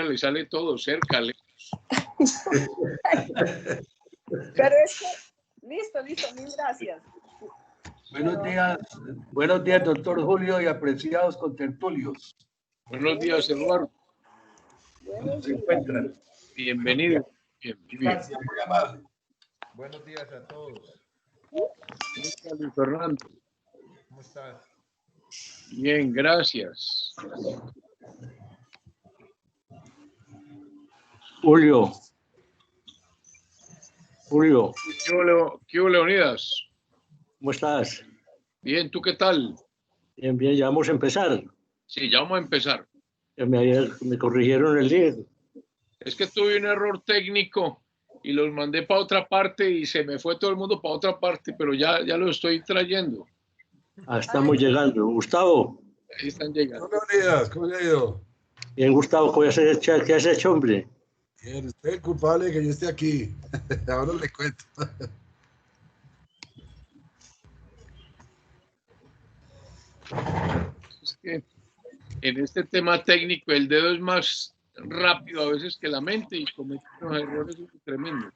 le sale todo cerca. Pero es que, listo, mil gracias. Buenos días, doctor Julio y apreciados contertulios. Buenos días, Eduardo. Buenos ¿Se días. encuentran? Bienvenido. Bien. Gracias, muy amable. Buenos días a todos. ¿Cómo está, Luis Fernando? ¿Cómo estás? Bien, gracias. Julio. ¿Qué hubo, Leonidas? ¿Cómo estás? Bien, ¿tú qué tal? Bien, ya vamos a empezar. Sí, ya vamos a empezar. Me corrigieron el link. Es que tuve un error técnico y los mandé para otra parte y se me fue todo el mundo para otra parte, pero ya lo estoy trayendo. Estamos llegando. Gustavo. Ahí están llegando. Buenos días, ¿cómo le ha ido? Bien, Gustavo, ¿qué has hecho, hombre? Bien, usted es culpable de que yo esté aquí. Ahora le cuento. Es que en este tema técnico el dedo es más rápido a veces que la mente y comete unos errores tremendos.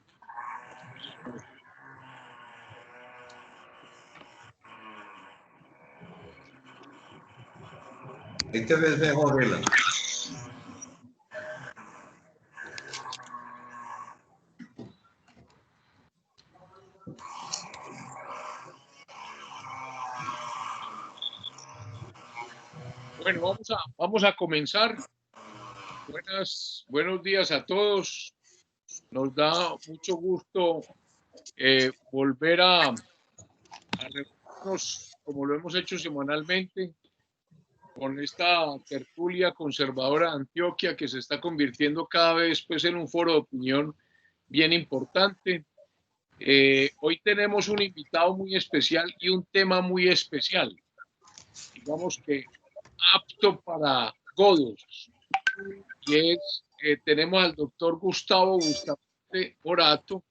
Ahí te ves mejor, Vela. Bueno, vamos a comenzar. Buenos días a todos. Nos da mucho gusto volver a reunirnos como lo hemos hecho semanalmente con esta tertulia conservadora de Antioquia que se está convirtiendo cada vez pues, en un foro de opinión bien importante. Hoy tenemos un invitado muy especial y un tema muy especial, digamos que apto para todos, y es, tenemos al doctor Gustavo Bustamante Morato,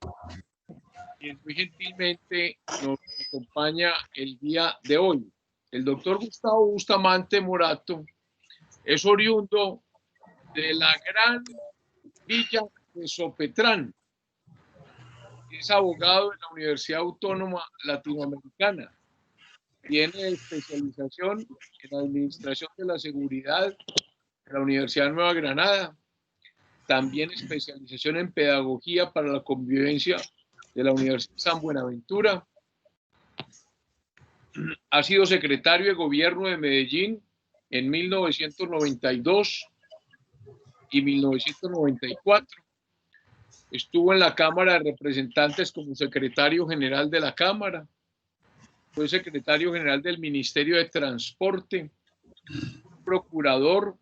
quien muy gentilmente nos acompaña el día de hoy. El doctor Gustavo Bustamante Morato es oriundo de la gran villa de Sopetrán. Es abogado de la Universidad Autónoma Latinoamericana. Tiene especialización en Administración de la Seguridad de la Universidad de Nueva Granada. También especialización en Pedagogía para la Convivencia de la Universidad San Buenaventura. Ha sido secretario de Gobierno de Medellín en 1992 y 1994. Estuvo en la Cámara de Representantes como secretario general de la Cámara. Fue secretario general del Ministerio de Transporte, procurador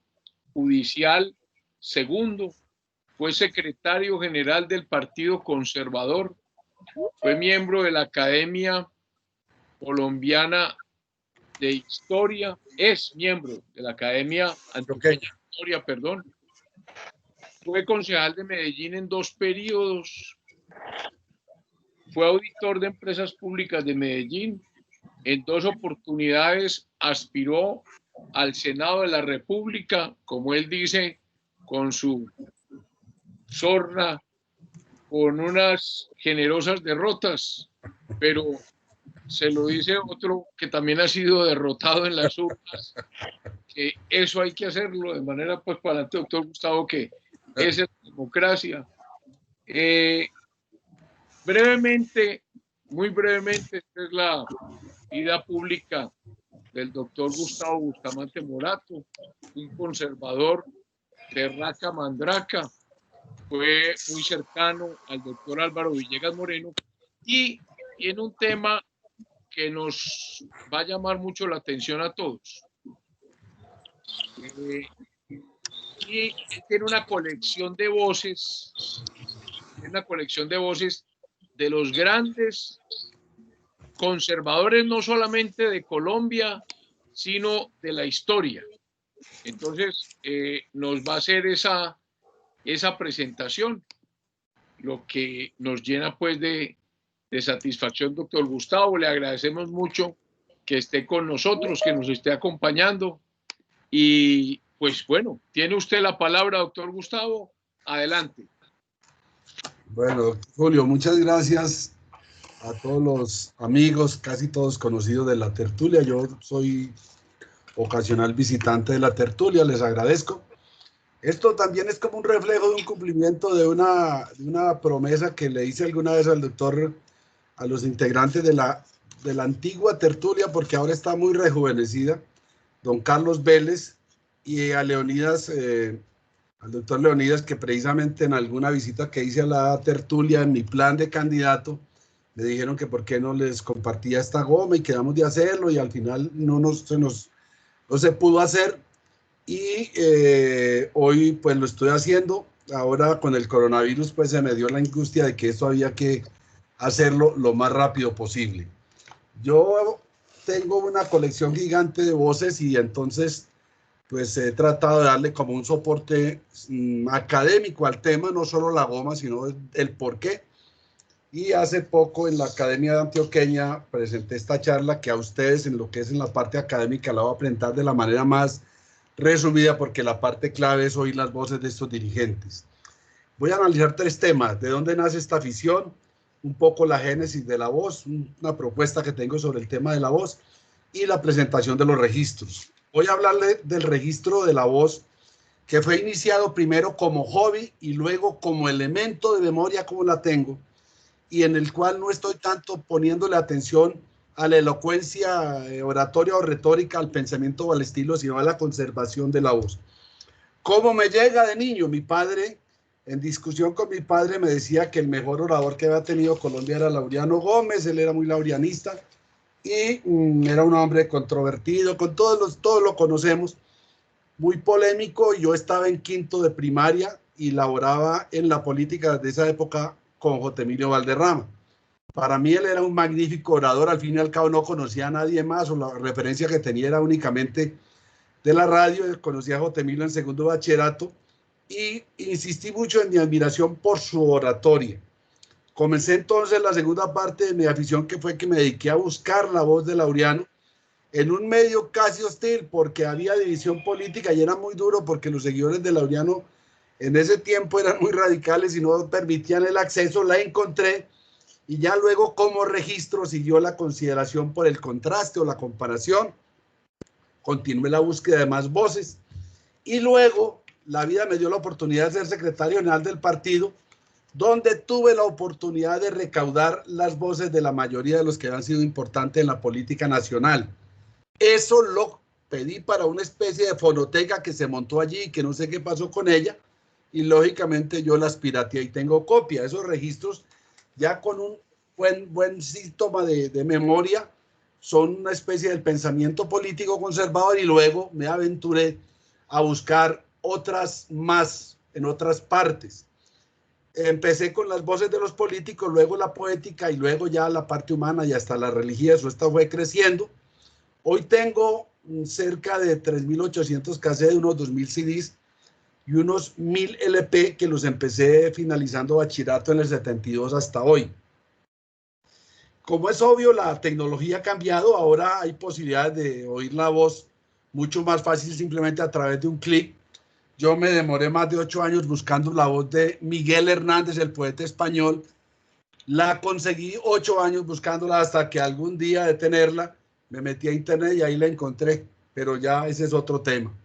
judicial segundo, fue secretario general del Partido Conservador, fue miembro de la Academia Colombiana de Historia, es miembro de la Academia Antioqueña de Historia, perdón. Fue concejal de Medellín en 2 periodos, fue auditor de empresas públicas de Medellín. En 2 oportunidades aspiró al Senado de la República, como él dice, con su sorna, con unas generosas derrotas, pero se lo dice otro que también ha sido derrotado en las urnas, que eso hay que hacerlo de manera pues para adelante, doctor Gustavo, que esa es la democracia. Brevemente, muy brevemente, esta es la vida pública del doctor Gustavo Bustamante Morato, un conservador de raca mandraca, fue muy cercano al doctor Álvaro Villegas Moreno y tiene un tema que nos va a llamar mucho la atención a todos. Y tiene una colección de voces, de los grandes conservadores, no solamente de Colombia, sino de la historia. Entonces, nos va a hacer esa presentación, lo que nos llena pues de satisfacción, doctor Gustavo. Le agradecemos mucho que esté con nosotros, que nos esté acompañando y pues bueno, tiene usted la palabra, doctor Gustavo. Adelante. Bueno, Julio, muchas gracias a todos los amigos, casi todos conocidos de la tertulia. Yo soy ocasional visitante de la tertulia, les agradezco. Esto también es como un reflejo de un cumplimiento de una promesa que le hice alguna vez al doctor, a los integrantes de la antigua tertulia, porque ahora está muy rejuvenecida, don Carlos Vélez, y a Leonidas, al doctor Leonidas, que precisamente en alguna visita que hice a la tertulia, en mi plan de candidato, me dijeron que por qué no les compartía esta goma, y quedamos de hacerlo, y al final no se pudo hacer. Y hoy pues lo estoy haciendo. Ahora con el coronavirus pues se me dio la angustia de que esto había que hacerlo lo más rápido posible. Yo tengo una colección gigante de voces y entonces pues he tratado de darle como un soporte académico al tema, no solo la goma, sino el por qué. Y hace poco en la Academia Antioqueña presenté esta charla que a ustedes en lo que es en la parte académica la voy a presentar de la manera más resumida, porque la parte clave es oír las voces de estos dirigentes. Voy a analizar 3 temas: de dónde nace esta afición, un poco la génesis de la voz, una propuesta que tengo sobre el tema de la voz y la presentación de los registros. Voy a hablarle del registro de la voz, que fue iniciado primero como hobby y luego como elemento de memoria como la tengo, y en el cual no estoy tanto poniéndole atención a la elocuencia oratoria o retórica, al pensamiento o al estilo, sino a la conservación de la voz. ¿Cómo me llega de niño? Mi padre, en discusión con mi padre, me decía que el mejor orador que había tenido Colombia era Laureano Gómez. Él era muy laureanista y era un hombre controvertido, con todos lo conocemos, muy polémico. Yo estaba en quinto de primaria y laboraba en la política de esa época con J. Emilio Valderrama. Para mí él era un magnífico orador. Al fin y al cabo no conocía a nadie más, o la referencia que tenía era únicamente de la radio. Conocí a J. Emilio en segundo bachillerato y insistí mucho en mi admiración por su oratoria. Comencé entonces la segunda parte de mi afición, que fue que me dediqué a buscar la voz de Laureano en un medio casi hostil, porque había división política y era muy duro, porque los seguidores de Laureano en ese tiempo eran muy radicales y no permitían el acceso. La encontré. Y ya luego como registro siguió la consideración por el contraste o la comparación. Continué la búsqueda de más voces. Y luego la vida me dio la oportunidad de ser secretario general del partido, donde tuve la oportunidad de recaudar las voces de la mayoría de los que han sido importantes en la política nacional. Eso lo pedí para una especie de fonoteca que se montó allí y que no sé qué pasó con ella. Y lógicamente yo las pirateé y tengo copia. Esos registros, ya con un buen síntoma de memoria, son una especie del pensamiento político conservador, y luego me aventuré a buscar otras más en otras partes. Empecé con las voces de los políticos, luego la poética y luego ya la parte humana y hasta la religiosa. Esta fue creciendo. Hoy tengo cerca de 3.800 cassettes, unos 2.000 CDs y unos 1.000 LP que los empecé finalizando bachillerato en el 72 hasta hoy. Como es obvio, la tecnología ha cambiado. Ahora hay posibilidad de oír la voz mucho más fácil, simplemente a través de un clic. Yo me demoré más de 8 años buscando la voz de Miguel Hernández, el poeta español. La conseguí 8 años buscándola, hasta que algún día de tenerla me metí a internet y ahí la encontré, pero ya ese es otro tema.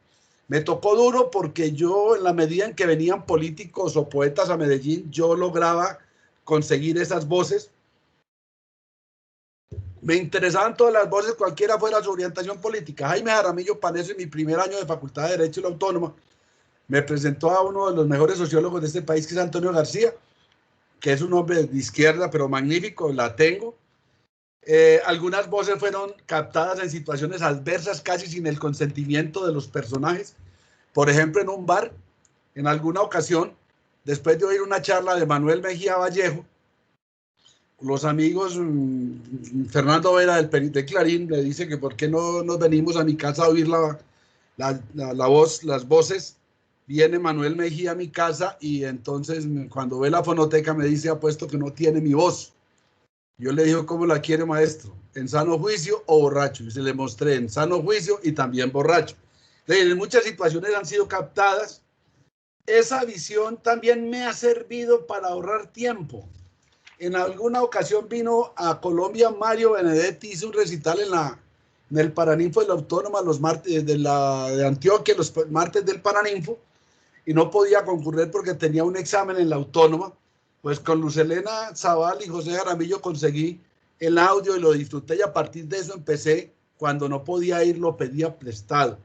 Me tocó duro, porque yo, en la medida en que venían políticos o poetas a Medellín, yo lograba conseguir esas voces. Me interesaban todas las voces, cualquiera fuera su orientación política. Jaime Jaramillo Paneso, en mi primer año de Facultad de Derecho y la Autónoma, me presentó a uno de los mejores sociólogos de este país, que es Antonio García, que es un hombre de izquierda, pero magnífico, la tengo. Algunas voces fueron captadas en situaciones adversas, casi sin el consentimiento de los personajes. Por ejemplo, en un bar, en alguna ocasión, después de oír una charla de Manuel Mejía Vallejo, los amigos, Fernando Vera de Clarín, le dice que por qué no nos venimos a mi casa a oír la voz, las voces. Viene Manuel Mejía a mi casa y entonces cuando ve la fonoteca me dice: apuesto que no tiene mi voz. Yo le digo: ¿cómo la quiere, maestro? ¿En sano juicio o borracho? Y se le mostré en sano juicio y también borracho. En muchas situaciones han sido captadas. Esa visión también me ha servido para ahorrar tiempo. En alguna ocasión vino a Colombia Mario Benedetti, hizo un recital en el Paraninfo de la Autónoma, los martes de Antioquia, los martes del Paraninfo, y no podía concurrir porque tenía un examen en la Autónoma. Pues con Lucelena Zaval y José Jaramillo conseguí el audio y lo disfruté, y a partir de eso empecé. Cuando no podía ir, lo pedía prestado.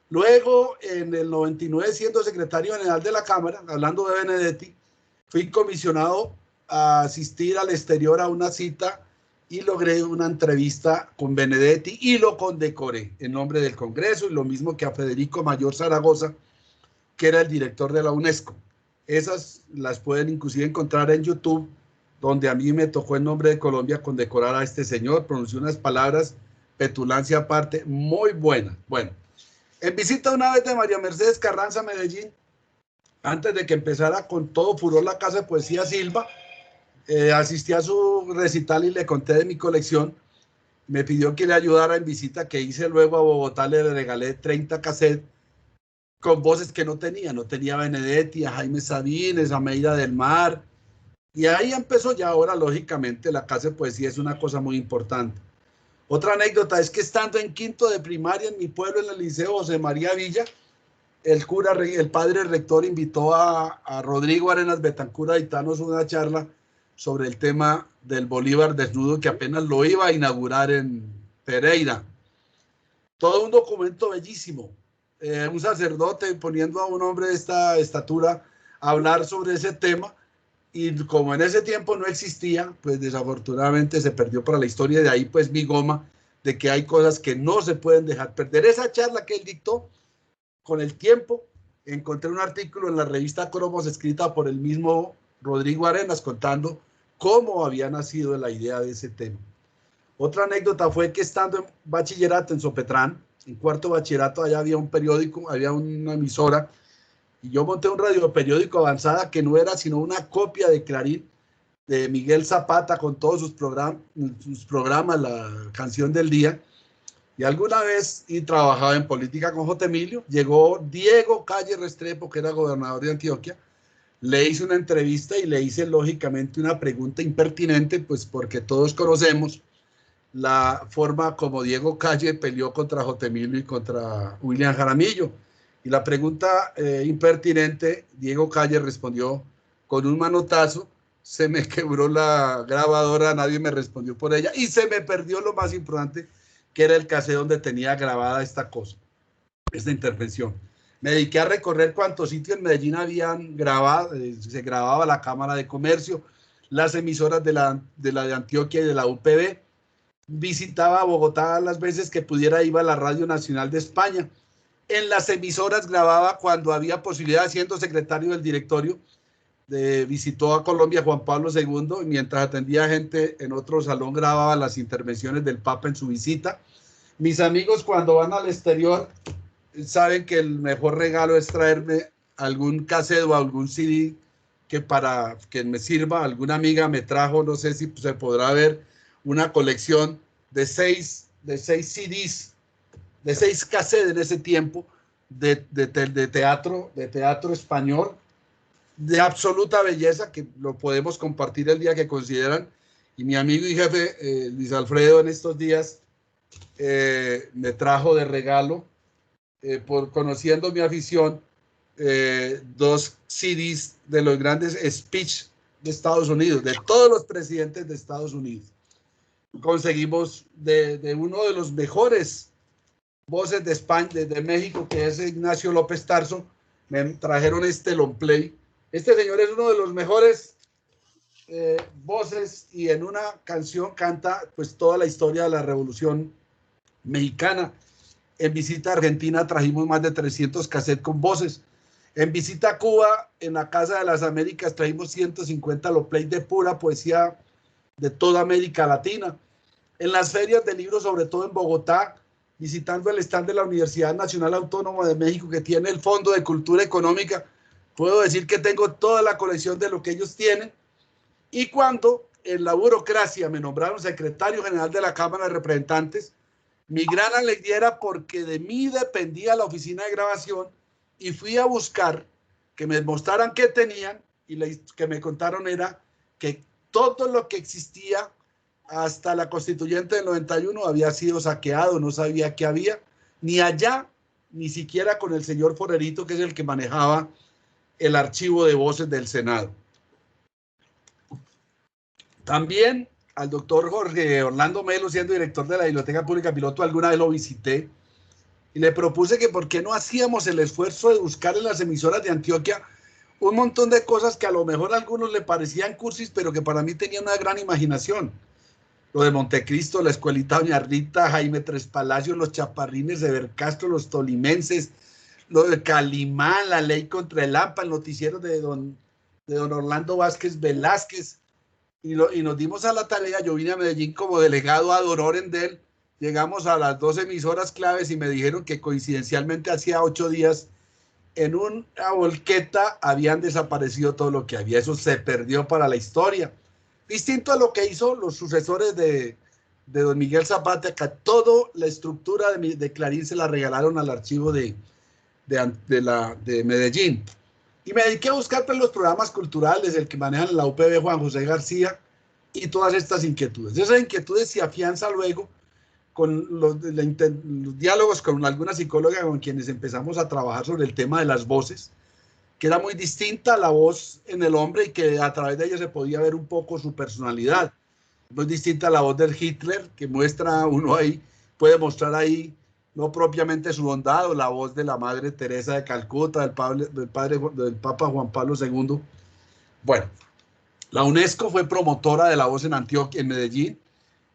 Luego, en el 99, siendo secretario general de la Cámara, hablando de Benedetti, fui comisionado a asistir al exterior a una cita y logré una entrevista con Benedetti y lo condecoré en nombre del Congreso, y lo mismo que a Federico Mayor Zaragoza, que era el director de la UNESCO. Esas las pueden inclusive encontrar en YouTube, donde a mí me tocó en nombre de Colombia condecorar a este señor. Pronunció unas palabras, petulancia aparte, muy buenas. Bueno, en visita una vez de María Mercedes Carranza a Medellín, antes de que empezara con todo furor la Casa de Poesía Silva, asistí a su recital y le conté de mi colección. Me pidió que le ayudara en visita que hice luego a Bogotá. Le regalé 30 cassettes con voces que no tenía Benedetti, a Jaime Sabines, a Meira del Mar, y ahí empezó. Ya ahora, lógicamente, la Casa de Poesía es una cosa muy importante. Otra anécdota es que estando en quinto de primaria en mi pueblo, en el Liceo José María Villa, el padre rector invitó a Rodrigo Arenas Betancur a dictarnos una charla sobre el tema del Bolívar desnudo, que apenas lo iba a inaugurar en Pereira. Todo un documento bellísimo. Un sacerdote poniendo a un hombre de esta estatura a hablar sobre ese tema, y como en ese tiempo no existía, pues desafortunadamente se perdió para la historia. De ahí pues mi goma de que hay cosas que no se pueden dejar perder. Esa charla que él dictó, con el tiempo encontré un artículo en la revista Cromos escrita por el mismo Rodrigo Arenas contando cómo había nacido la idea de ese tema. Otra anécdota fue que estando en bachillerato en Sopetrán, en cuarto bachillerato, allá había un periódico, había una emisora, y yo monté un radioperiódico Avanzada, que no era sino una copia de Clarín, de Miguel Zapata, con todos sus programas, la canción del día. Y alguna vez, y trabajaba en política con J. Emilio, llegó Diego Calle Restrepo, que era gobernador de Antioquia. Le hice una entrevista y le hice lógicamente una pregunta impertinente, pues porque todos conocemos la forma como Diego Calle peleó contra J. Emilio y contra William Jaramillo. Y la pregunta impertinente, Diego Calle respondió con un manotazo. Se me quebró la grabadora, nadie me respondió por ella, y se me perdió lo más importante, que era el cassette donde tenía grabada esta cosa, esta intervención. Me dediqué a recorrer cuántos sitios en Medellín habían grabado, se grababa la Cámara de Comercio, las emisoras de la de Antioquia y de la UPB. Visitaba Bogotá las veces que pudiera, iba a la Radio Nacional de España. En las emisoras grababa cuando había posibilidad, siendo secretario del directorio. Visitó a Colombia Juan Pablo II, y mientras atendía gente en otro salón grababa las intervenciones del Papa en su visita. Mis amigos, cuando van al exterior, saben que el mejor regalo es traerme algún cassette o algún CD para que me sirva. Alguna amiga me trajo, no sé si se podrá ver, una colección de seis CDs, de 6 cassettes en ese tiempo, de teatro español, de absoluta belleza, que lo podemos compartir el día que consideran. Y mi amigo y jefe Luis Alfredo en estos días me trajo de regalo, conociendo mi afición, 2 CDs de los grandes speech de Estados Unidos, de todos los presidentes de Estados Unidos. Conseguimos de uno de los mejores voces de España, de México, que es Ignacio López Tarso. Me trajeron este long play. Este señor es uno de los mejores voces, y en una canción canta pues toda la historia de la Revolución Mexicana. En visita a Argentina trajimos más de 300 cassettes con voces. En visita a Cuba, en la Casa de las Américas, trajimos 150 long play de pura poesía de toda América Latina. En las ferias de libros, sobre todo en Bogotá, visitando el stand de la Universidad Nacional Autónoma de México, que tiene el Fondo de Cultura Económica, puedo decir que tengo toda la colección de lo que ellos tienen. Y cuando en la burocracia me nombraron secretario general de la Cámara de Representantes, Mi gran alegría era porque de mí dependía la oficina de grabación y fui a buscar que me mostraran qué tenían y que me contaron era que todo lo que existía hasta la constituyente del 91 había sido saqueado, no sabía qué había, ni allá, ni siquiera con el señor Forerito, que es el que manejaba el archivo de voces del Senado. También al doctor Jorge Orlando Melo, siendo director de la Biblioteca Pública Piloto, alguna vez lo visité y le propuse que por qué no hacíamos el esfuerzo de buscar en las emisoras de Antioquia un montón de cosas que a lo mejor a algunos le parecían cursis, pero que para mí tenían una gran imaginación. Lo de Montecristo, la Escuelita Doña Rita, Jaime Tres Palacios, los Chaparrines de Bercastro, los Tolimenses, lo de Calimán, la ley contra el AMPA, el noticiero de don Orlando Vázquez Velázquez, y nos dimos a la tarea. Yo vine a Medellín como delegado ad honorem de él, llegamos a las 2 emisoras claves y me dijeron que coincidencialmente hacía 8 días en una volqueta habían desaparecido todo lo que había. Eso se perdió para la historia. Distinto a lo que hizo los sucesores de don Miguel Zapata, que toda la estructura de Clarín se la regalaron al archivo de Medellín. Y me dediqué a buscar pues, los programas culturales, el que manejan la UPB Juan José García, y todas estas inquietudes. Esas inquietudes se afianzan luego con los diálogos con alguna psicóloga con quienes empezamos a trabajar sobre el tema de las voces, que era muy distinta a la voz en el hombre y que a través de ella se podía ver un poco su personalidad. Muy distinta a la voz del Hitler, que muestra uno ahí, puede mostrar ahí no propiamente su bondad, o la voz de la Madre Teresa de Calcuta, del Papa Juan Pablo II. Bueno, la UNESCO fue promotora de la voz en Antioquia, en Medellín.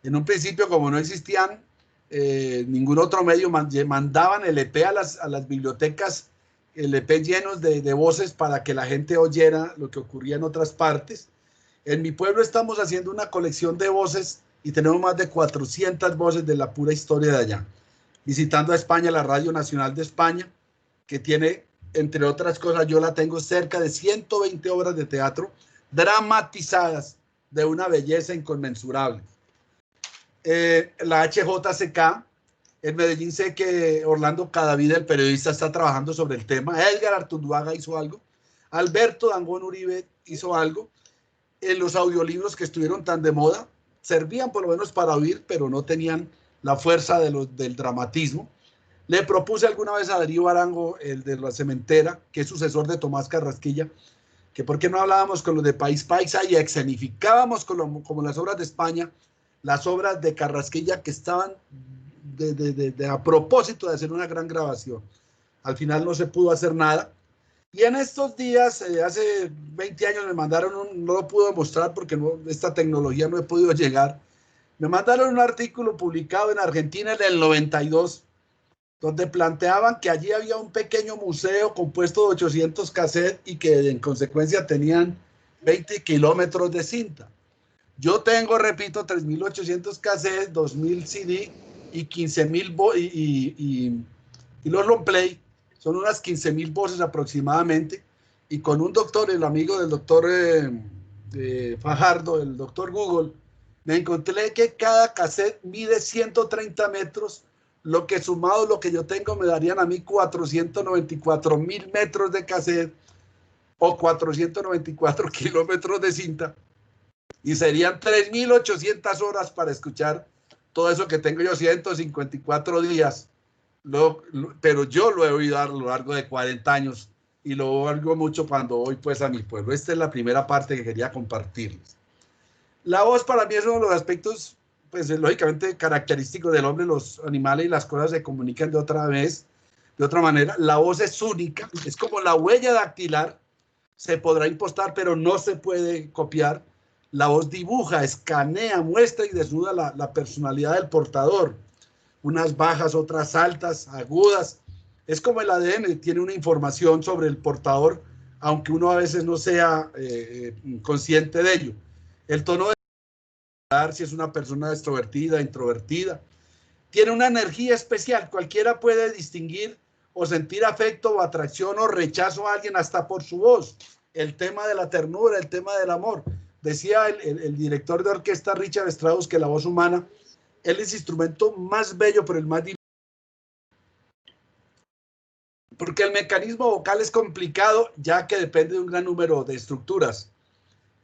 En un principio, como no existían ningún otro medio, mandaban el EP a las bibliotecas, el EP llenos de voces para que la gente oyera lo que ocurría en otras partes. En mi pueblo estamos haciendo una colección de voces y tenemos más de 400 voces de la pura historia de allá. Visitando a España, la Radio Nacional de España, que tiene, entre otras cosas, yo la tengo cerca de 120 obras de teatro dramatizadas de una belleza inconmensurable. La HJCK, en Medellín sé que Orlando Cadavid, el periodista, está trabajando sobre el tema. Edgar Artunduaga hizo algo. Alberto Dangón Uribe hizo algo. Los audiolibros que estuvieron tan de moda servían por lo menos para oír, pero no tenían la fuerza del dramatismo. Le propuse alguna vez a Darío Arango, el de La Cementera, que es sucesor de Tomás Carrasquilla, que por qué no hablábamos con los de País Paisa y escenificábamos como las obras de España, las obras de Carrasquilla que estaban a propósito de hacer una gran grabación. Al final no se pudo hacer nada. Y en estos días, hace 20 años me mandaron, no lo pude mostrar porque esta tecnología no he podido llegar, me mandaron un artículo publicado en Argentina en el 92, donde planteaban que allí había un pequeño museo compuesto de 800 cassettes y que en consecuencia tenían 20 kilómetros de cinta. Yo tengo, repito, 3.800 cassettes, 2.000 CD y 15.000 y los long play. Son unas 15.000 voces aproximadamente. Y con un doctor, el amigo del doctor Fajardo, el doctor Google, me encontré que cada cassette mide 130 metros, lo que sumado lo que yo tengo me darían a mí 494.000 metros de cassette o 494 kilómetros de cinta. Y serían 3.800 horas para escuchar todo eso que tengo yo, 154 días. Pero yo lo he oído a lo largo de 40 años y lo oigo mucho cuando voy pues a mi pueblo. Esta es la primera parte que quería compartirles. La voz para mí es uno de los aspectos, pues lógicamente característicos del hombre. Los animales y las cosas se comunican de otra manera. La voz es única, es como la huella dactilar, se podrá impostar, pero no se puede copiar. La voz dibuja, escanea, muestra y desnuda la personalidad del portador. Unas bajas, otras altas, agudas. Es como el ADN, tiene una información sobre el portador, aunque uno a veces no sea consciente de ello. El tono de si es una persona extrovertida, introvertida. Tiene una energía especial. Cualquiera puede distinguir o sentir afecto o atracción o rechazo a alguien hasta por su voz. El tema de la ternura, el tema del amor. Decía el director de orquesta Richard Strauss que la voz humana es el instrumento más bello, pero el más difícil. Porque el mecanismo vocal es complicado, ya que depende de un gran número de estructuras.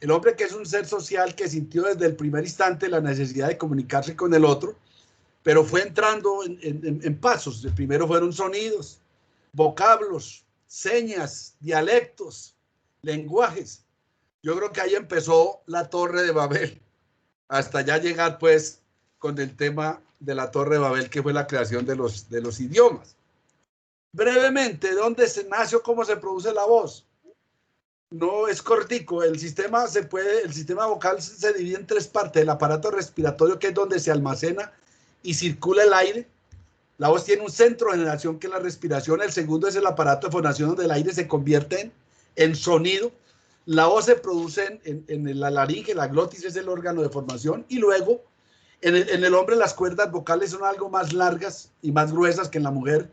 El hombre, que es un ser social que sintió desde el primer instante la necesidad de comunicarse con el otro, pero fue entrando en pasos. El primero fueron sonidos, vocablos, señas, dialectos, lenguajes. Yo creo que ahí empezó la Torre de Babel, hasta ya llegar pues con el tema de la Torre de Babel, que fue la creación de los idiomas. Brevemente, ¿dónde se nació? ¿Cómo se produce la voz? No es cortico. El sistema vocal se divide en tres partes. El aparato respiratorio, que es donde se almacena y circula el aire. La voz tiene un centro de generación, que es la respiración. El segundo es el aparato de fonación, donde el aire se convierte en sonido. La voz se produce en la laringe, la glotis es el órgano de formación, y luego en el hombre las cuerdas vocales son algo más largas y más gruesas que en la mujer,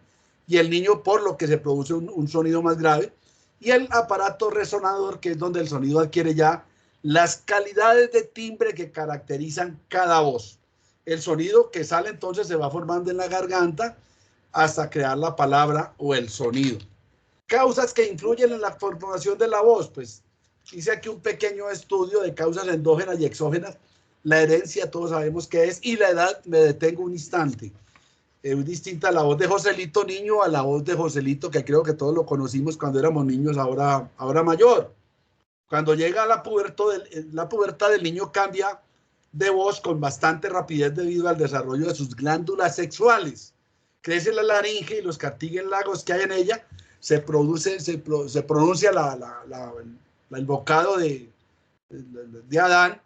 y el niño, por lo que se produce un sonido más grave, y el aparato resonador, que es donde el sonido adquiere ya las calidades de timbre que caracterizan cada voz. El sonido que sale entonces se va formando en la garganta hasta crear la palabra o el sonido. Causas que influyen en la formación de la voz, pues hice aquí un pequeño estudio de causas endógenas y exógenas. La herencia, todos sabemos qué es, y la edad, me detengo un instante. Es distinta la voz de Joselito niño a la voz de Joselito, que creo que todos lo conocimos cuando éramos niños, ahora mayor. Cuando llega la pubertad del niño, cambia de voz con bastante rapidez debido al desarrollo de sus glándulas sexuales. Crece la laringe y los cartílagos que hay en ella, se pronuncia el vocado de Adán.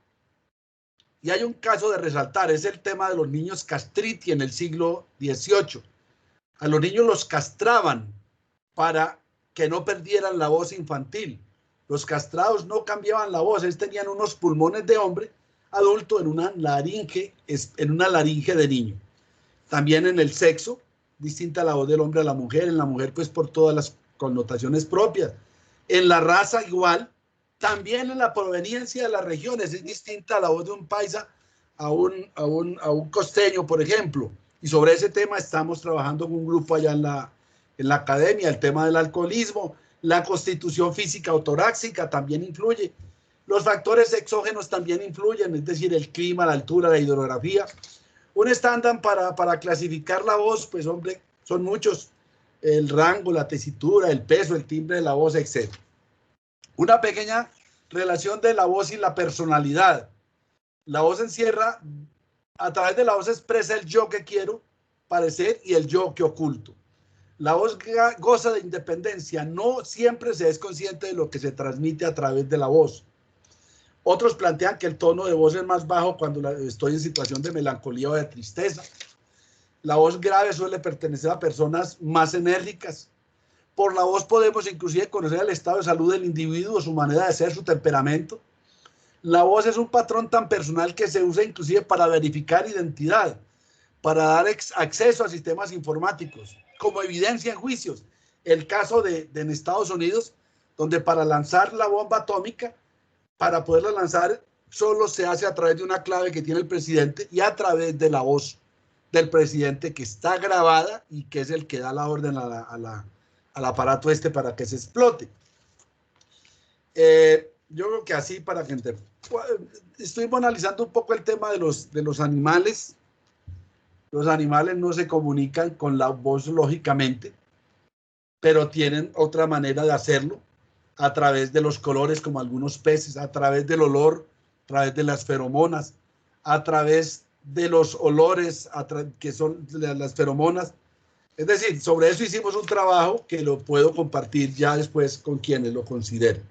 Y hay un caso de resaltar, es el tema de los niños castriti en el siglo XVIII. A los niños los castraban para que no perdieran la voz infantil. Los castrados no cambiaban la voz, ellos tenían unos pulmones de hombre adulto en una laringe de niño. También en el sexo, distinta la voz del hombre a la mujer, en la mujer pues por todas las connotaciones propias. En la raza igual. También en la proveniencia de las regiones, es distinta la voz de un paisa a un costeño, por ejemplo. Y sobre ese tema estamos trabajando con un grupo allá en la academia. El tema del alcoholismo, la constitución física o torácica también influye. Los factores exógenos también influyen, es decir, el clima, la altura, la hidrografía. Un estándar para clasificar la voz, pues hombre, son muchos. El rango, la tesitura, el peso, el timbre de la voz, etc. Una pequeña relación de la voz y la personalidad. La voz encierra, a través de la voz expresa el yo que quiero parecer y el yo que oculto. La voz goza de independencia, no siempre se es consciente de lo que se transmite a través de la voz. Otros plantean que el tono de voz es más bajo cuando estoy en situación de melancolía o de tristeza. La voz grave suele pertenecer a personas más enérgicas. Por la voz podemos inclusive conocer el estado de salud del individuo, su manera de ser, su temperamento. La voz es un patrón tan personal que se usa inclusive para verificar identidad, para dar acceso a sistemas informáticos, como evidencia en juicios. El caso en Estados Unidos, donde para lanzar la bomba atómica, para poderla lanzar, solo se hace a través de una clave que tiene el presidente y a través de la voz del presidente, que está grabada y que es el que da la orden al aparato para que se explote. Yo creo que así, para que estuvimos analizando un poco el tema de los animales. Los animales no se comunican con la voz lógicamente, pero tienen otra manera de hacerlo, a través de los colores, como algunos peces, a través del olor, a través de las feromonas, a través de los olores, que son las feromonas. Es decir, sobre eso hicimos un trabajo que lo puedo compartir ya después con quienes lo consideren.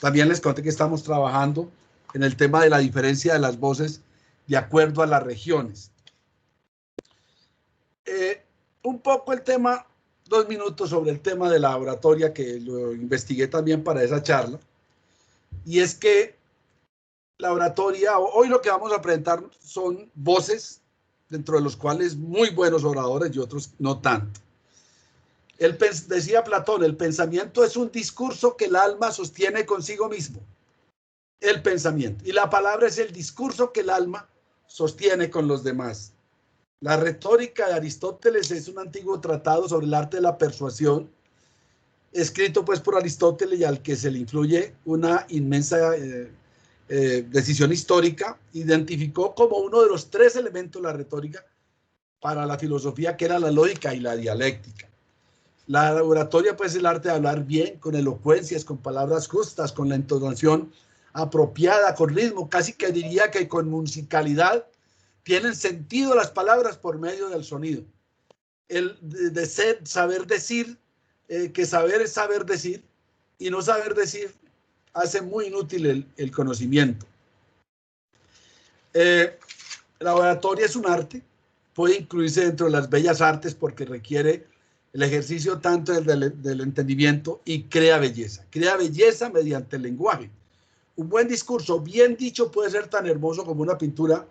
También les conté que estamos trabajando en el tema de la diferencia de las voces de acuerdo a las regiones. Un poco el tema, 2 minutos sobre el tema de la oratoria, que lo investigué también para esa charla. Y es que la oratoria, hoy lo que vamos a presentar son voces, dentro de los cuales muy buenos oradores y otros no tanto. Decía Platón, el pensamiento es un discurso que el alma sostiene consigo mismo. El pensamiento. Y la palabra es el discurso que el alma sostiene con los demás. La retórica de Aristóteles es un antiguo tratado sobre el arte de la persuasión, escrito pues por Aristóteles y al que se le influye una inmensa decisión histórica. Identificó como uno de los 3 elementos de la retórica para la filosofía, que era la lógica y la dialéctica. La oratoria pues es el arte de hablar bien, con elocuencias, con palabras justas, con la entonación apropiada, con ritmo, casi que diría que con musicalidad. Tienen sentido las palabras por medio del sonido. El de saber decir, que saber es saber decir, y no saber decir hace muy inútil el conocimiento. La oratoria es un arte, puede incluirse dentro de las bellas artes porque requiere el ejercicio tanto del entendimiento y crea belleza mediante el lenguaje. Un buen discurso bien dicho puede ser tan hermoso como una pintura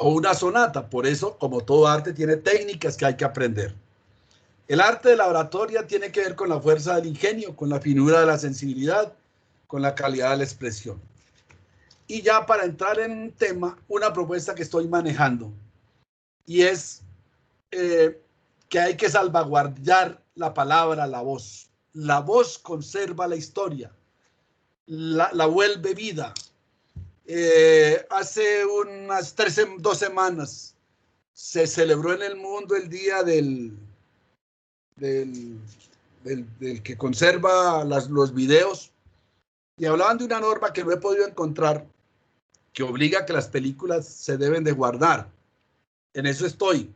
o una sonata. Por eso, como todo arte, tiene técnicas que hay que aprender. El arte de la oratoria tiene que ver con la fuerza del ingenio, con la finura de la sensibilidad, con la calidad de la expresión. Y ya para entrar en un tema, una propuesta que estoy manejando, y es que hay que salvaguardar la palabra, la voz. La voz conserva la historia, la vuelve vida. Hace unas 2 semanas se celebró en el mundo el día del que conserva los videos, y hablaban de una norma que no he podido encontrar, que obliga a que las películas se deben de guardar. En eso estoy.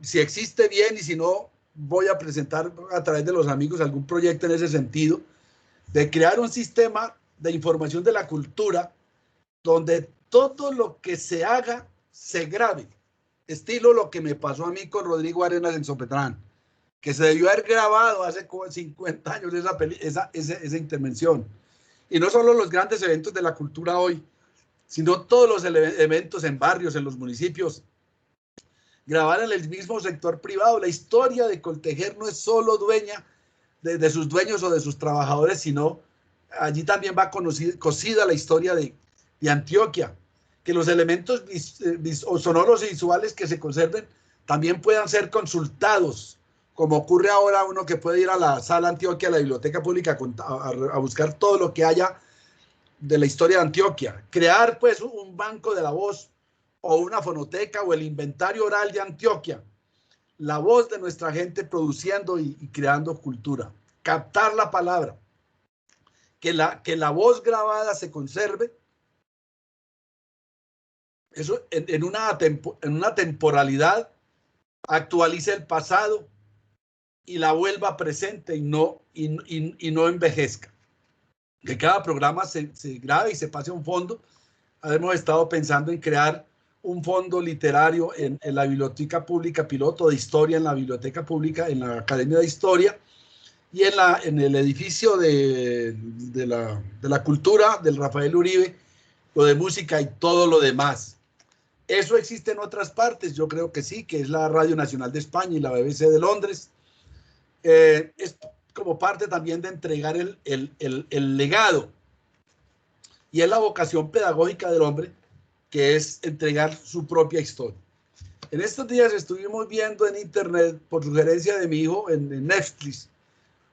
Si existe bien, y si no, voy a presentar a través de los amigos algún proyecto en ese sentido, de crear un sistema de información de la cultura donde todo lo que se haga se grabe, estilo lo que me pasó a mí con Rodrigo Arenas en Sopetrán, que se debió haber grabado hace 50 años esa intervención. Y no solo los grandes eventos de la cultura hoy, sino todos los eventos en barrios, en los municipios, grabar en el mismo sector privado. La historia de Coltejer no es solo dueña de sus dueños o de sus trabajadores, sino allí también va cosida la historia de Antioquia, que los elementos sonoros y visuales que se conserven también puedan ser consultados, como ocurre ahora, uno que puede ir a la Sala Antioquia, a la Biblioteca Pública, a buscar todo lo que haya de la historia de Antioquia. Crear pues un banco de la voz, o una fonoteca, o el inventario oral de Antioquia, la voz de nuestra gente produciendo y creando cultura. Captar la palabra, que la voz grabada se conserve, eso en una temporalidad actualice el pasado y la vuelva presente, y no envejezca. Que cada programa se grabe y se pase a un fondo. Hemos estado pensando en crear un fondo literario en la Biblioteca Pública piloto de historia, en la Biblioteca Pública, en la Academia de Historia, y en el edificio de la cultura del Rafael Uribe, lo de música y todo lo demás. Eso existe en otras partes, yo creo que sí, que es la Radio Nacional de España y la BBC de Londres. Es como parte también de entregar el legado, y es la vocación pedagógica del hombre, que es entregar su propia historia. En estos días estuvimos viendo en internet, por sugerencia de mi hijo, en Netflix,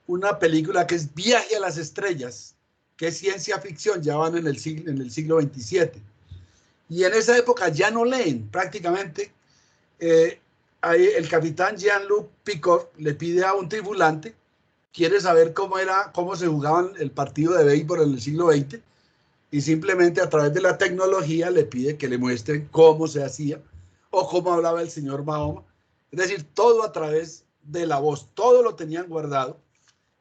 una película que es Viaje a las Estrellas, que es ciencia ficción. Ya van en el siglo XXVII. Y en esa época ya no leen prácticamente. El capitán Jean-Luc Picard le pide a un tripulante, quiere saber cómo se jugaban el partido de béisbol en el siglo XX, y simplemente a través de la tecnología le pide que le muestren cómo se hacía o cómo hablaba el señor Mahoma. Es decir, todo a través de la voz, todo lo tenían guardado,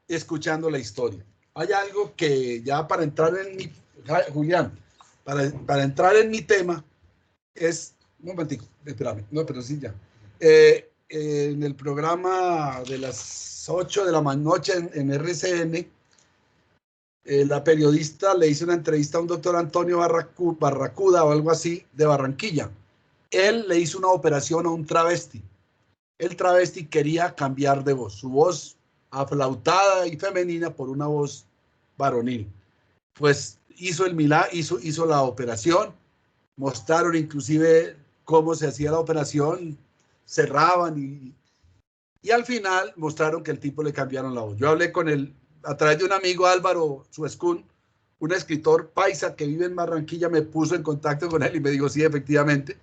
escuchando la historia. Hay algo que ya para entrar en mi, Julián, para entrar en mi tema, es, un momentico, espérame, no, pero sí ya. En el programa de las 8 de la noche en RCN, la periodista le hizo una entrevista a un doctor Antonio Barracuda o algo así, de Barranquilla. Él le hizo una operación a un travesti. El travesti quería cambiar de voz, su voz aflautada y femenina por una voz varonil. Pues hizo el milagro, hizo la operación, mostraron inclusive cómo se hacía la operación, cerraban y al final mostraron que el tipo le cambiaron la voz. Yo hablé con él a través de un amigo, Álvaro Suescún, un escritor paisa que vive en Barranquilla, me puso en contacto con él y me dijo, sí, efectivamente,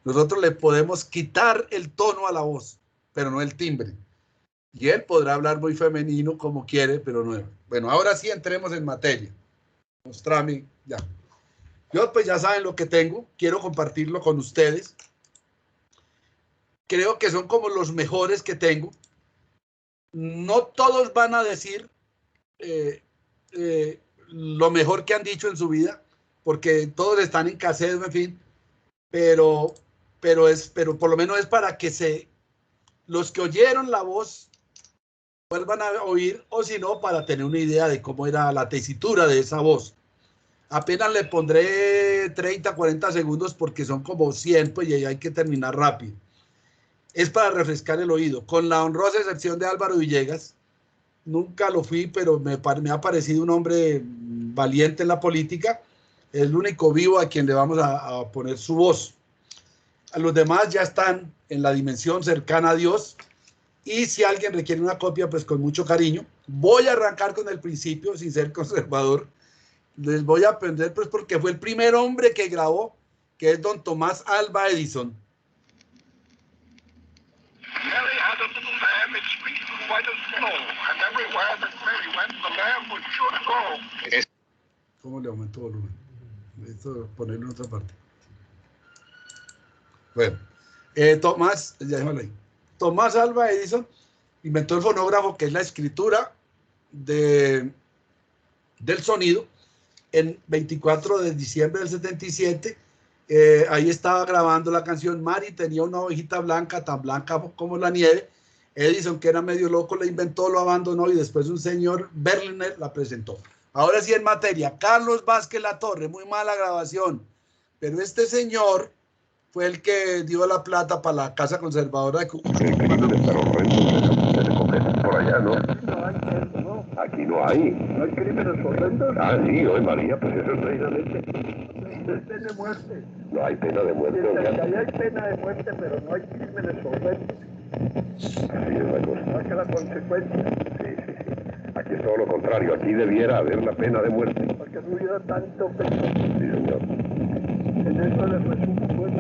nosotros le podemos quitar el tono a la voz, pero no el timbre. Y él podrá hablar muy femenino como quiere, pero no. Bueno, ahora sí entremos en materia. Mostrame, ya. Yo pues ya saben lo que tengo, quiero compartirlo con ustedes. Creo que son como los mejores que tengo. No todos van a decir lo mejor que han dicho en su vida, porque todos están en cassette, en fin, pero por lo menos es para que los que oyeron la voz vuelvan a oír, o si no, para tener una idea de cómo era la tesitura de esa voz. Apenas le pondré 30, 40 segundos porque son como 100, pues y hay que terminar rápido. Es para refrescar el oído, con la honrosa excepción de Álvaro Villegas. Nunca lo fui, pero me ha parecido un hombre valiente en la política. Es el único vivo a quien le vamos a poner su voz. A los demás ya están en la dimensión cercana a Dios. Y si alguien requiere una copia, pues con mucho cariño. Voy a arrancar con el principio, sin ser conservador. Les voy a aprender, pues porque fue el primer hombre que grabó, que es don Tomás Alva Edison. Mary had a little lamb, its feet were white as snow, and everywhere that Mary went, the lamb was sure to go. ¿Cómo le aumento volumen? Necesito ponerlo en otra parte. Bueno, Tomás, ya déjalo ahí. Tomás Alva Edison inventó el fonógrafo, que es la escritura del sonido, en 24 de diciembre del 77. Ahí estaba grabando la canción. Mari tenía una ovejita blanca, tan blanca como la nieve. Edison, que era medio loco, la inventó, lo abandonó y después un señor Berliner la presentó. Ahora sí en materia, Carlos Vázquez Latorre, muy mala grabación, pero este señor fue el que dio la plata para la casa conservadora de Cuba. El crimen está horrendo que se cometen por allá, ¿no? No hay eso, ¿no? Aquí no hay. No hay crímenes horrendos. Ah, sí, hoy María, pues eso es precisamente. Es pena de muerte. No hay pena de muerte. Ahí hay pena de muerte, pero no hay crímenes horrendos. Así es la cosa. No hay que la consecuencia. Sí. Aquí es todo lo contrario. Aquí debiera haber la pena de muerte. Porque no hubiera tanto pena. Sí, señor. En eso le resumo, pues,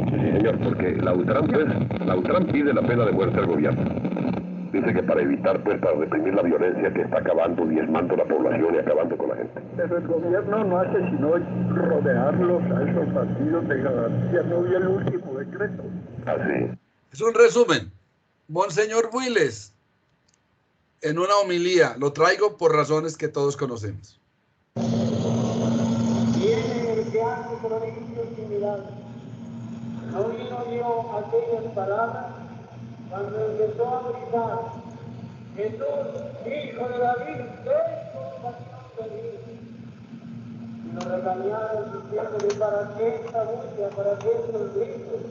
Sí, señor, porque la UTRAM pide la pena de muerte al gobierno. Dice que para evitar, pues, para reprimir la violencia que está acabando, diezmando la población y acabando con la gente. pero el gobierno no hace sino rodearlos a esos partidos de garantía. No vi el último decreto. Así. Es un resumen. Monseñor Builes, en una homilía, lo traigo por razones que todos conocemos. Viene el que hace prodigios y milagros. No vino yo aquellas palabras cuando empezó a gritar: Jesús, hijo de David, ten compasión de mí. Y lo regañaron diciéndole: ¿para qué esta bulla? ¿Para qué estos gritos?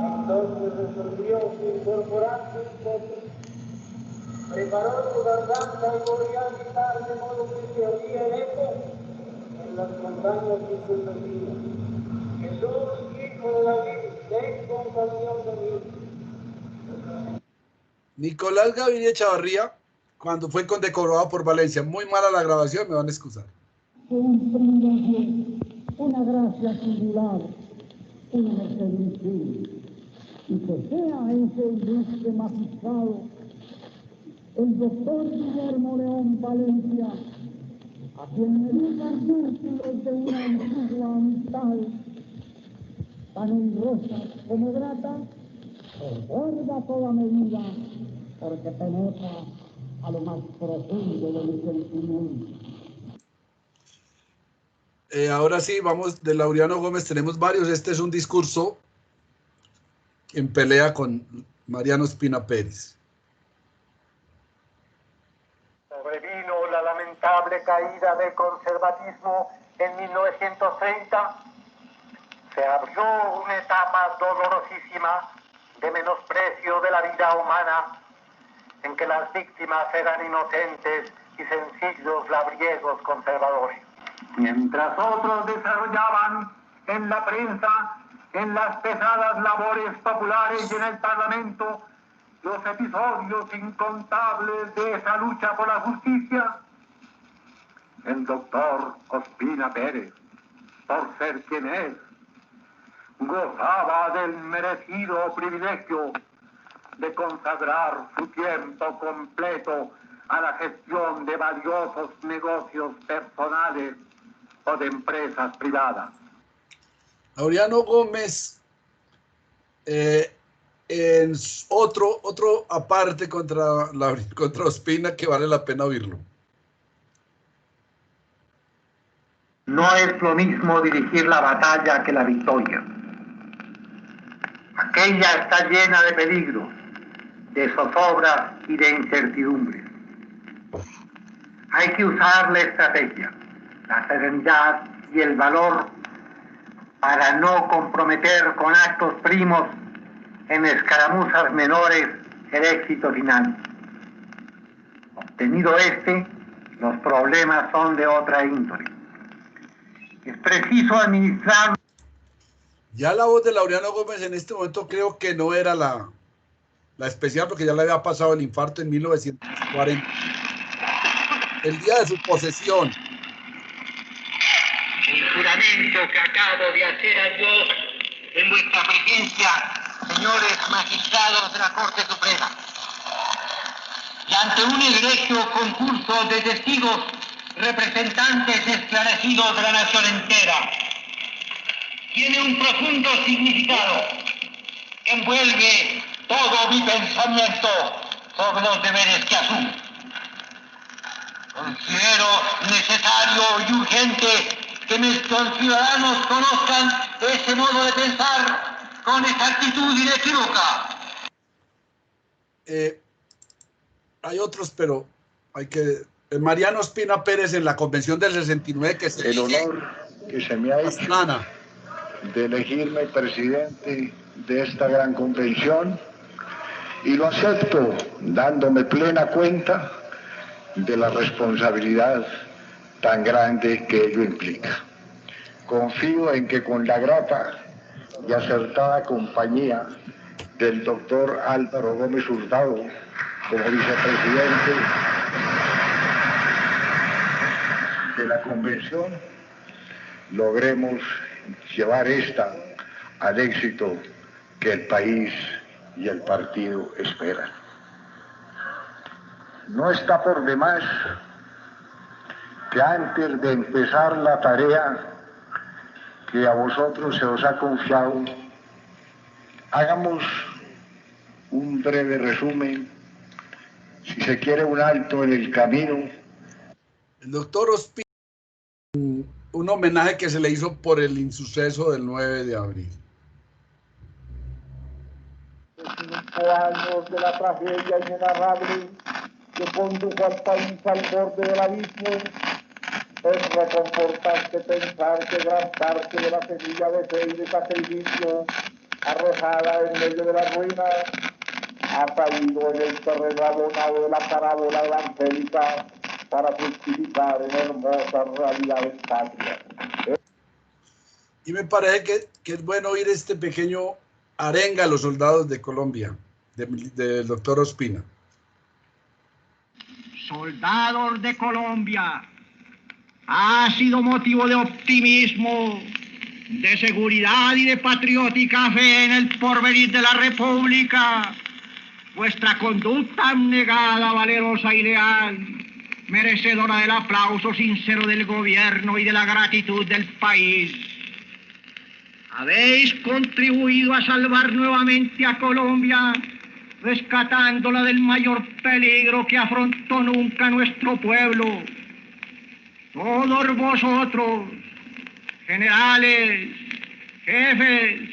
Entonces resolvió incorporarse un poco, preparó su garganta y volvió a gritar de modo que se oía el eco en las montañas circunvecinas: Jesús, hijo de David, ten compasión de mí. Nicolás Gaviria Chavarría, cuando fue condecorado por Valencia. Muy mala la grabación, me van a excusar. Un privilegio, una gracia singular, una merced invisible, y que sea ese ilustre magistrado, el doctor Guillermo León Valencia, a quien me digan círculos de una antigua amistad, tan honrosa como grata, recuerda toda medida, porque penetra a lo más profundo de mi sentimiento. Ahora sí, vamos de Laureano Gómez, tenemos varios. Este es un discurso en pelea con Mariano Espina Pérez. Sobrevino la lamentable caída del conservatismo en 1930. Se abrió una etapa dolorosísima de menosprecio de la vida humana, en que las víctimas eran inocentes y sencillos labriegos conservadores. mientras otros desarrollaban en la prensa, en las pesadas labores populares y en el Parlamento los episodios incontables de esa lucha por la justicia, el doctor Ospina Pérez, por ser quien es, gozaba del merecido privilegio de consagrar su tiempo completo a la gestión de valiosos negocios personales o de empresas privadas. Laureano Gómez, en otro aparte contra Ospina que vale la pena oírlo. No es lo mismo dirigir la batalla que la victoria. Aquella está llena de peligros, de zozobras y de incertidumbres. Hay que usar la estrategia, la serenidad y el valor para no comprometer con actos primos en escaramuzas menores el éxito final. Obtenido los problemas son de otra índole. Es preciso administrar. Ya la voz de Laureano Gómez en este momento creo que no era la especial, porque ya le había pasado el infarto en 1940. El día de su posesión. El juramento que acabo de hacer a Dios en vuestra presencia, señores magistrados de la Corte Suprema, y ante un egregio concurso de testigos representantes esclarecidos de la nación entera, tiene un profundo significado, envuelve todo mi pensamiento sobre los deberes que asumo. Considero necesario y urgente que mis conciudadanos conozcan ese modo de pensar con exactitud inequívoca. Hay otros, pero hay que... Mariano Ospina Pérez en la convención del 69 que se... El honor que se me ha hecho Pastrana, de elegirme presidente de esta gran convención, y lo acepto dándome plena cuenta de la responsabilidad tan grande que ello implica. Confío en que con la grata y acertada compañía del doctor Álvaro Gómez Hurtado como vicepresidente de la convención, logremos llevar esta al éxito que el país y el partido esperan. No está por demás que antes de empezar la tarea que a vosotros se os ha confiado, hagamos un breve resumen, si se quiere un alto en el camino. el doctor Ospina, un homenaje que se le hizo por el insuceso del 9 de abril. 5 años de la tragedia inenarrable que condujo al país al borde del abismo, es reconfortante pensar que gran parte de la semilla de fe y de sacrificio arrojada en medio de la ruina ha caído en el terreno abonado de la parábola evangélica para fructificar en hermosas realidades patrias. Y me parece que es bueno oír este pequeño arenga a los soldados de Colombia, del doctor Ospina. Soldados de Colombia, ha sido motivo de optimismo, de seguridad y de patriótica fe en el porvenir de la República. Vuestra conducta abnegada, valerosa y leal, merecedora del aplauso sincero del gobierno y de la gratitud del país. Habéis contribuido a salvar nuevamente a Colombia, rescatándola del mayor peligro que afrontó nunca nuestro pueblo. Todos vosotros, generales, jefes.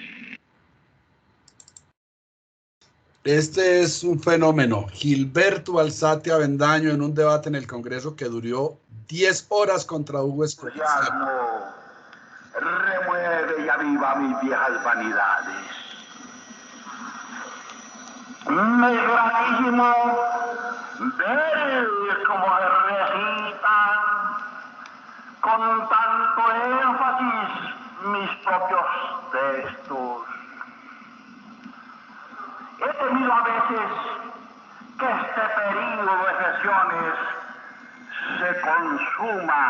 Este es un fenómeno. Gilberto Alzate Avendaño en un debate en el Congreso que duró 10 horas contra Hugo Escobar. Remueve y aviva mis viejas vanidades. Me es gratísimo ver cómo recitan con con tanto énfasis mis propios textos. He temido a veces que este período de sesiones se consuma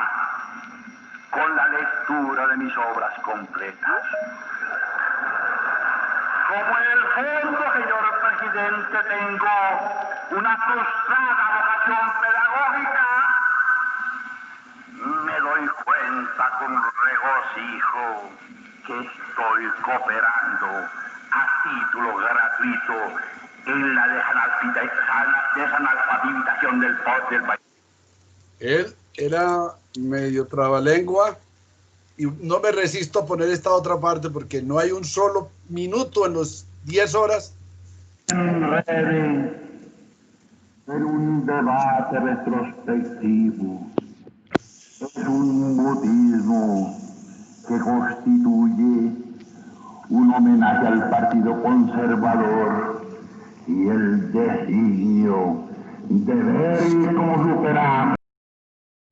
con la lectura de mis obras completas. Como en el fondo, señor presidente, tengo una frustrada vocación pedagógica, me doy cuenta con regocijo que estoy cooperando a título gratuito en la desanalfabetización del país. Él era medio trabalengua y no me resisto a poner esta otra parte porque no hay un solo minuto en los 10 horas. En un debate retrospectivo es un mutismo que constituye un homenaje al Partido Conservador y el designio de ver cómo superamos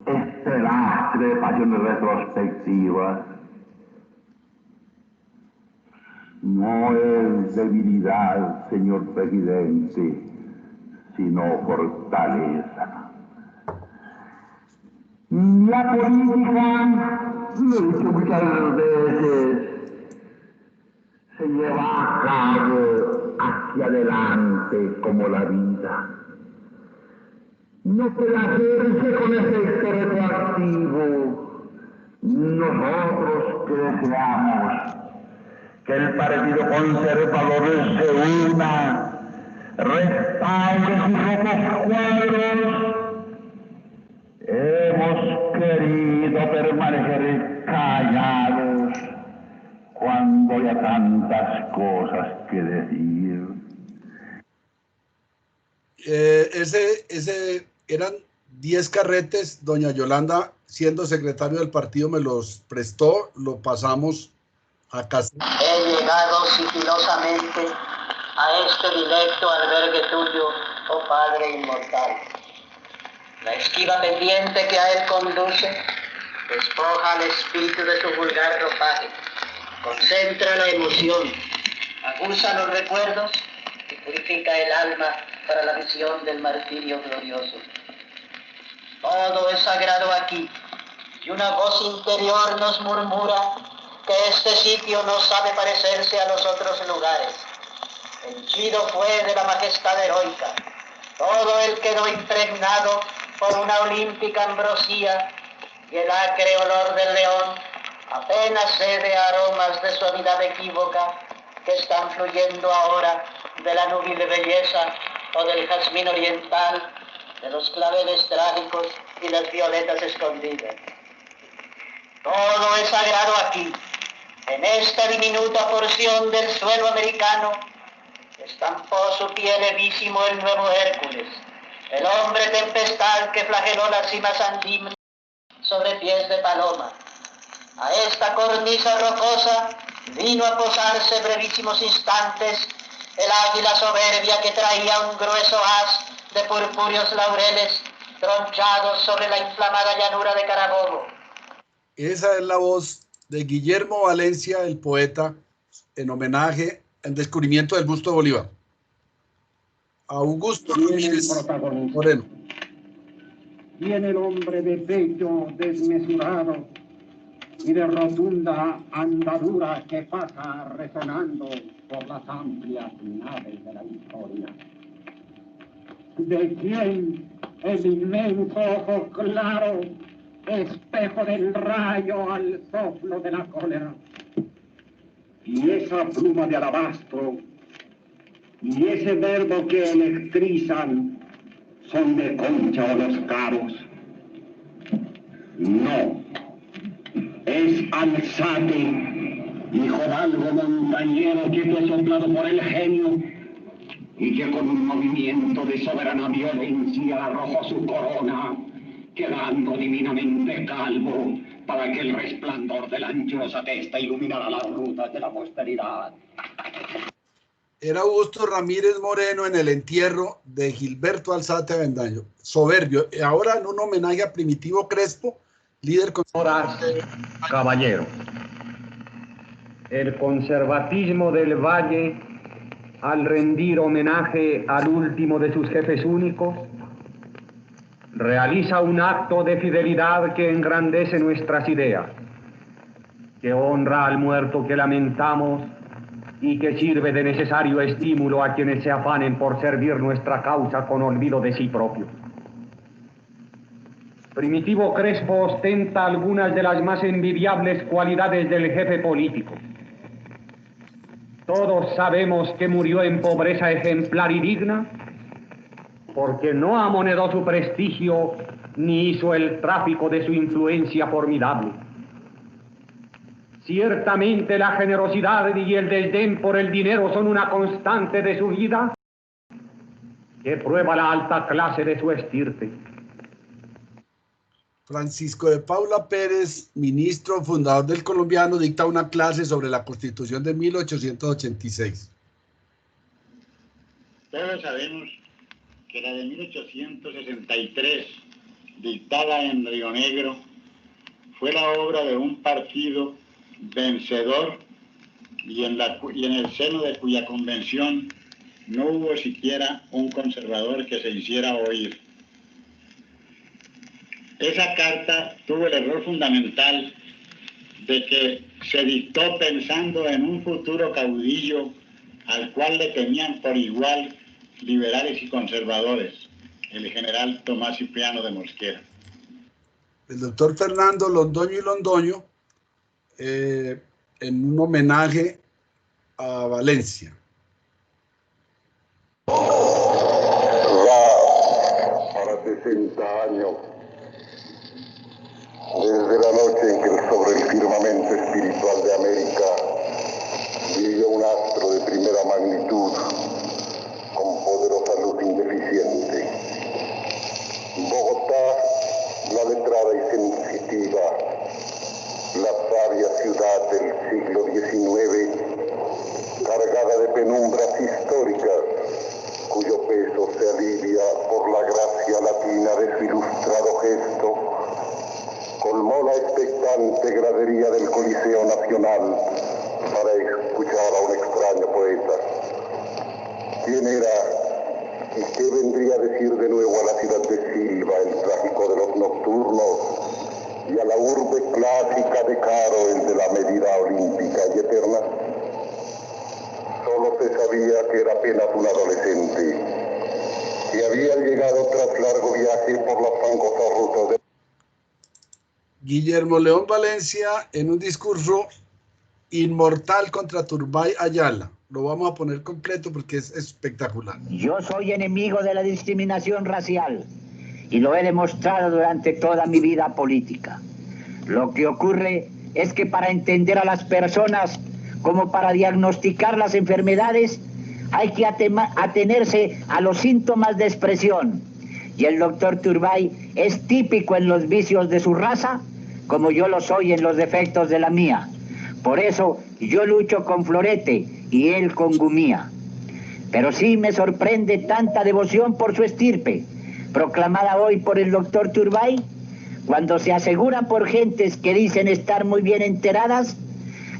este lastre de pasiones retrospectivas. No es debilidad, señor presidente, sino fortaleza. La política, lo he dicho muchas veces, se lleva a cabo hacia adelante como la vida. No puede hacerse con efecto retroactivo. Nosotros que deseamos que el Partido Conservador se una, restaure sus rojos cuadros, hemos querido permanecer callados cuando haya tantas cosas que decir. Ese eran 10 carretes, doña Yolanda, siendo secretario del partido, me los prestó, lo pasamos a casa. He llegado sigilosamente a este directo albergue tuyo, oh Padre inmortal. La esquiva pendiente que a él conduce despoja al espíritu de su vulgar ropaje, concentra la emoción, aguza los recuerdos y purifica el alma para la visión del martirio glorioso. Todo es sagrado aquí, y una voz interior nos murmura que este sitio no sabe parecerse a los otros lugares. Henchido fue de la majestad heroica. Todo él quedó impregnado por una olímpica ambrosía, y el acre olor del león apenas cede aromas de suavidad equívoca que están fluyendo ahora de la núbil belleza o del jazmín oriental, de los claveles trágicos y las violetas escondidas. Todo es sagrado aquí. En esta diminuta porción del suelo americano estampó su pie levísimo el nuevo Hércules, el hombre tempestad que flageló las cimas andinas sobre pies de paloma. A esta cornisa rocosa vino a posarse brevísimos instantes el águila soberbia que traía un grueso haz de purpúreos laureles tronchados sobre la inflamada llanura de Carabobo. Esa es la voz de Guillermo Valencia, el poeta, en homenaje al descubrimiento del busto de Bolívar. Augusto Ramírez Moreno. Tiene el hombre de pecho desmesurado y de rotunda andadura que pasa resonando por las amplias naves de la historia. ¿De quién el inmenso ojo claro, espejo del rayo al soplo de la cólera? Y esa pluma de alabastro y ese verbo que electrizan son de Concha o los Cabos. No, es Alzate, hijo de algo montañero que fue soplado por el genio y que con un movimiento de soberana violencia arrojó su corona, quedando divinamente calvo para que el resplandor de la anchosa testa iluminara las rutas de la posteridad. Era Augusto Ramírez Moreno en el entierro de Gilberto Alzate Avendaño, soberbio, ahora en un homenaje a Primitivo Crespo Líder con... Caballero. El conservatismo del Valle, al rendir homenaje al último de sus jefes únicos, realiza un acto de fidelidad que engrandece nuestras ideas, que honra al muerto que lamentamos y que sirve de necesario estímulo a quienes se afanen por servir nuestra causa con olvido de sí propio. Primitivo Crespo ostenta algunas de las más envidiables cualidades del jefe político. Todos sabemos que murió en pobreza ejemplar y digna, porque no amonedó su prestigio ni hizo el tráfico de su influencia formidable. Ciertamente la generosidad y el desdén por el dinero son una constante de su vida, que prueba la alta clase de su estirpe. Francisco de Paula Pérez, ministro fundador del Colombiano, dicta una clase sobre la Constitución de 1886. Todos sabemos que la de 1863, dictada en Río Negro, fue la obra de un partido vencedor y en el seno de cuya convención no hubo siquiera un conservador que se hiciera oír. Esa carta tuvo el error fundamental de que se dictó pensando en un futuro caudillo al cual le tenían por igual liberales y conservadores, el general Tomás Cipriano de Mosquera. El doctor Fernando Londoño y Londoño, en un homenaje a Valencia. Para 60 años, desde la noche en que sobre el firmamento espiritual de América brilló un astro de primera magnitud con poderosa luz indeficiente. Bogotá, la letrada y sensitiva, la sabia ciudad del siglo XIX, cargada de penumbras históricas, cuyo peso se alivia por la gracia latina de su ilustrado gesto, colmó la expectante gradería del Coliseo Nacional para escuchar a un extraño poeta. ¿Quién era y qué vendría a decir de nuevo a la ciudad de Silva, el trágico de los nocturnos, y a la urbe clásica de Caro, el de la medida olímpica y eterna? Solo se sabía que era apenas un adolescente, que había llegado tras largo viaje por las fangosas rutas de... Guillermo León Valencia, en un discurso inmortal contra Turbay Ayala. Lo vamos a poner completo porque es espectacular. Yo soy enemigo de la discriminación racial y lo he demostrado durante toda mi vida política. Lo que ocurre es que para entender a las personas como para diagnosticar las enfermedades hay que atenerse a los síntomas de expresión. Y el doctor Turbay es típico en los vicios de su raza, como yo lo soy en los defectos de la mía. Por eso yo lucho con florete y él con gumía. Pero sí me sorprende tanta devoción por su estirpe, proclamada hoy por el doctor Turbay, cuando se asegura por gentes que dicen estar muy bien enteradas,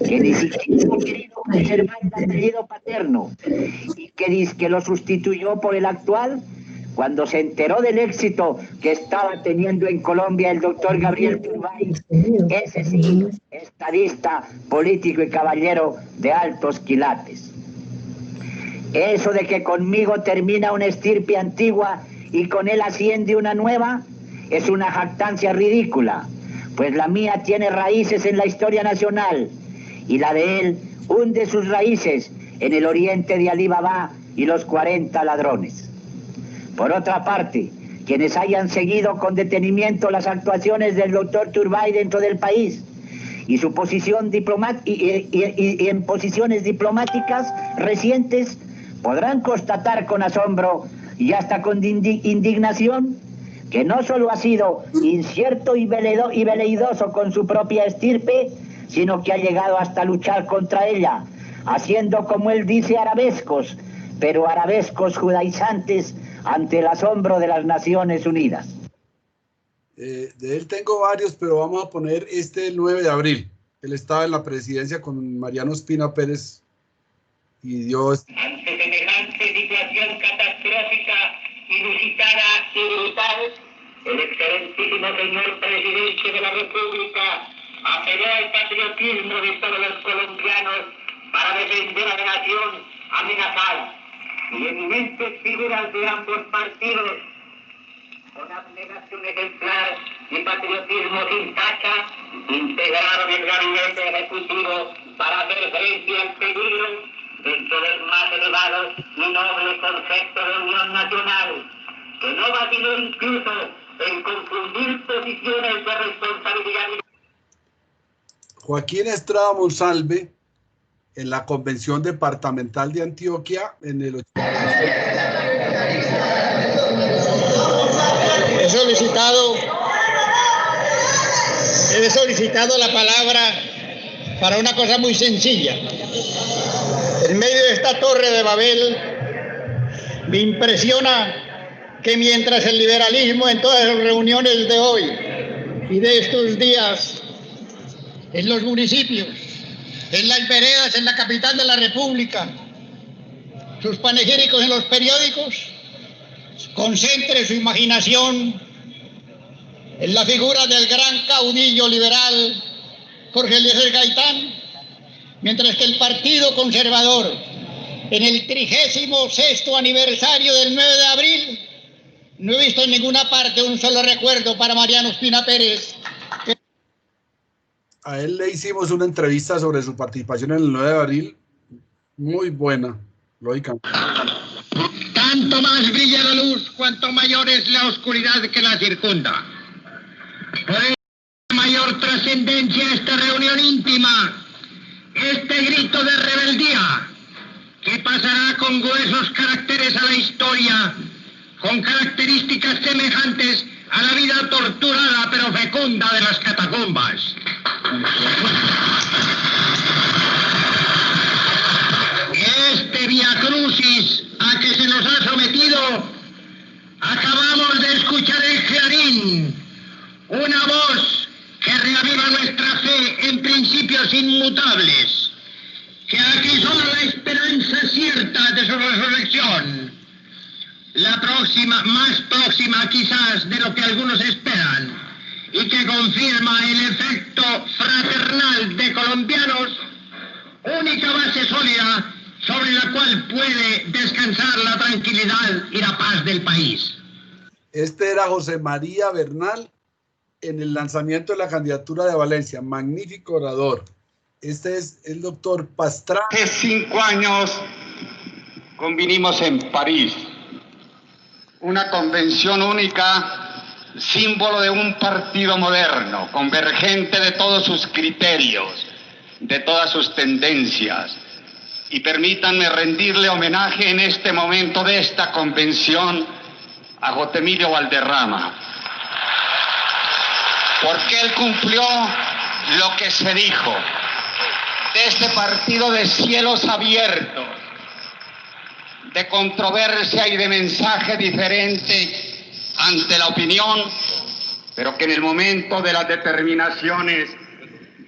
que ni siquiera ha querido conservar el apellido paterno, y que dice que lo sustituyó por el actual, cuando se enteró del éxito que estaba teniendo en Colombia el doctor Gabriel Turbay, ese sí, estadista, político y caballero de altos quilates. Eso de que conmigo termina una estirpe antigua y con él asciende una nueva, es una jactancia ridícula, pues la mía tiene raíces en la historia nacional, y la de él hunde sus raíces en el oriente de Alí Baba y los 40 ladrones. Por otra parte, quienes hayan seguido con detenimiento las actuaciones del doctor Turbay dentro del país y su posición y en posiciones diplomáticas recientes, podrán constatar con asombro y hasta con indignación que no solo ha sido incierto y veleidoso con su propia estirpe, sino que ha llegado hasta luchar contra ella, haciendo, como él dice, arabescos, pero arabescos judaizantes ante el asombro de las Naciones Unidas. De él tengo varios, pero vamos a poner este del 9 de abril. Él estaba en la presidencia con Mariano Ospina Pérez y dio... Ante semejante situación catastrófica, inusitada y brutal, el excelentísimo señor presidente de la República apeló al patriotismo de todos los colombianos para defender a la nación amenazada. Y eminentes figuras de ambos partidos, con abnegación ejemplar y patriotismo sin tacha, integraron el gabinete ejecutivo para hacer frente al peligro dentro del más elevado y noble concepto de unión nacional, que no vaciló incluso en confundir posiciones de responsabilidad. Joaquín Estrada Monsalve, en la Convención Departamental de Antioquia, en el 80. He solicitado la palabra para una cosa muy sencilla. En medio de esta torre de Babel, me impresiona que mientras el liberalismo en todas las reuniones de hoy y de estos días, en los municipios, en las veredas, en la capital de la República, sus panegíricos en los periódicos, concentre su imaginación en la figura del gran caudillo liberal Jorge Eliezer Gaitán, mientras que el Partido Conservador, en el 36º aniversario del 9 de abril, no he visto en ninguna parte un solo recuerdo para Mariano Ospina Pérez. A él le hicimos una entrevista sobre su participación en el 9 de abril, muy buena, lógicamente. Tanto más brilla la luz, cuanto mayor es la oscuridad que la circunda. Por eso, mayor trascendencia esta reunión íntima, este grito de rebeldía, que pasará con gruesos caracteres a la historia, con características semejantes a la vida torturada pero fecunda de las catacumbas. Este viacrucis a que se nos ha sometido, acabamos de escuchar el clarín, una voz que reaviva nuestra fe en principios inmutables, que atizona la esperanza cierta de su resurrección, la próxima, más próxima quizás de lo que algunos esperan, y que confirma el efecto fraternal de colombianos, única base sólida sobre la cual puede descansar la tranquilidad y la paz del país. Este era José María Bernal en el lanzamiento de la candidatura de Valencia, magnífico orador. Este es el doctor Pastrana. Hace 5 años convinimos en París, una convención única, símbolo de un partido moderno, convergente de todos sus criterios, de todas sus tendencias. Y permítanme rendirle homenaje en este momento de esta convención a José Emilio Valderrama, porque él cumplió lo que se dijo de este partido de cielos abiertos, de controversia y de mensaje diferente ante la opinión, pero que en el momento de las determinaciones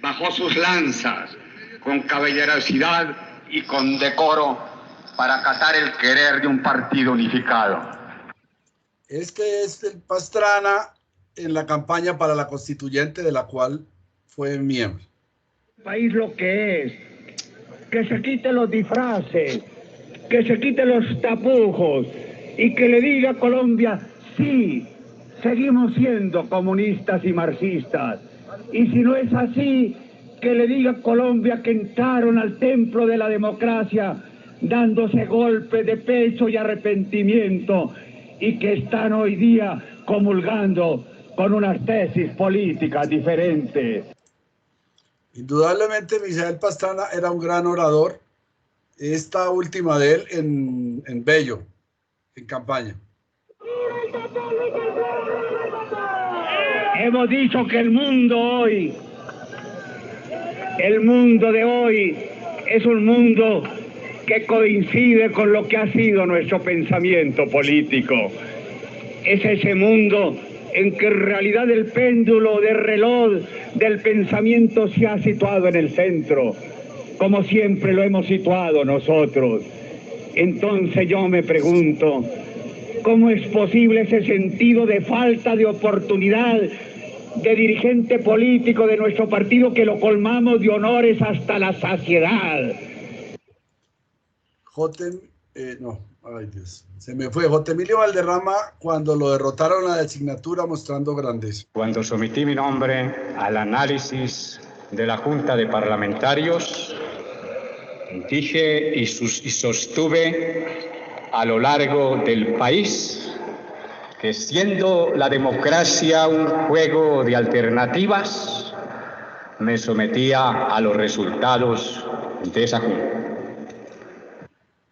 bajó sus lanzas con caballerosidad y con decoro para acatar el querer de un partido unificado. Este es el Pastrana en la campaña para la constituyente de la cual fue miembro. El país lo que es, que se quite los disfraces, que se quite los tapujos y que le diga a Colombia, sí, seguimos siendo comunistas y marxistas. Y si no es así, que le diga a Colombia que entraron al templo de la democracia dándose golpes de pecho y arrepentimiento y que están hoy día comulgando con unas tesis políticas diferentes. Indudablemente Misael Pastrana era un gran orador. Esta última de él en Bello, en campaña. Hemos dicho que el mundo de hoy es un mundo que coincide con lo que ha sido nuestro pensamiento político. Es ese mundo en que en realidad el péndulo del reloj del pensamiento se ha situado en el centro, como siempre lo hemos situado nosotros. Entonces yo me pregunto, ¿cómo es posible ese sentido de falta de oportunidad de dirigente político de nuestro partido que lo colmamos de honores hasta la saciedad? Se me fue. J. Emilio Valderrama, cuando lo derrotaron a la designatura mostrando grandeza. Cuando sometí mi nombre al análisis de la Junta de Parlamentarios, dije y sostuve a lo largo del país que siendo la democracia un juego de alternativas, me sometía a los resultados de esa Junta.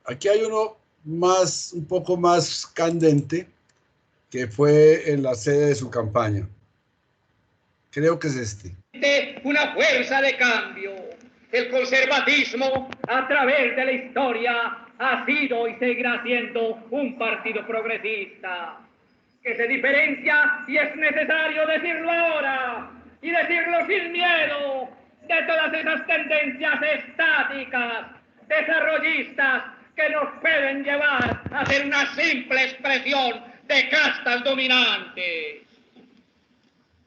Aquí hay uno un poco más candente, que fue en la sede de su campaña. Creo que es este. Una fuerza de cambio. El conservatismo, a través de la historia, ha sido y seguirá siendo un partido progresista, que se diferencia, y es necesario decirlo ahora, y decirlo sin miedo, de todas esas tendencias estáticas, desarrollistas, que nos pueden llevar a ser una simple expresión de castas dominantes.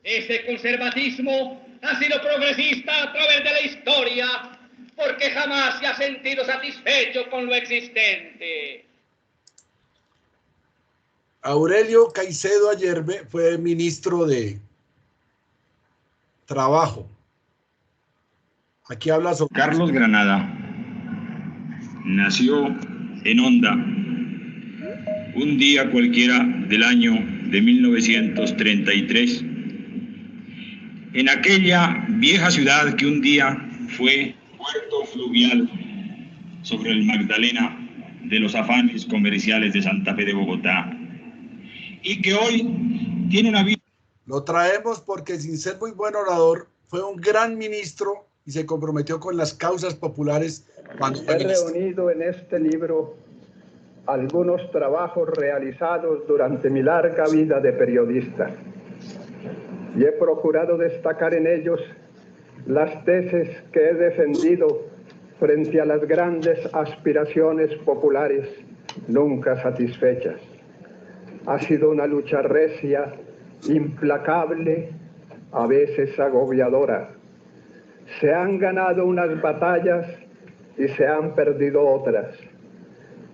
Ese conservatismo ha sido progresista a través de la historia, porque jamás se ha sentido satisfecho con lo existente. Aurelio Caicedo Ayerbe fue ministro de Trabajo. Aquí habla sobre... Carlos Granada nació en Honda un día cualquiera del año de 1933, en aquella vieja ciudad que un día fue puerto fluvial sobre el Magdalena de los afanes comerciales de Santa Fe de Bogotá, y que hoy tiene una vida... Lo traemos porque, sin ser muy buen orador, fue un gran ministro y se comprometió con las causas populares. He reunido en este libro algunos trabajos realizados durante mi larga vida de periodista y he procurado destacar en ellos las tesis que he defendido frente a las grandes aspiraciones populares nunca satisfechas. Ha sido una lucha recia, implacable, a veces agobiadora. Se han ganado unas batallas y se han perdido otras,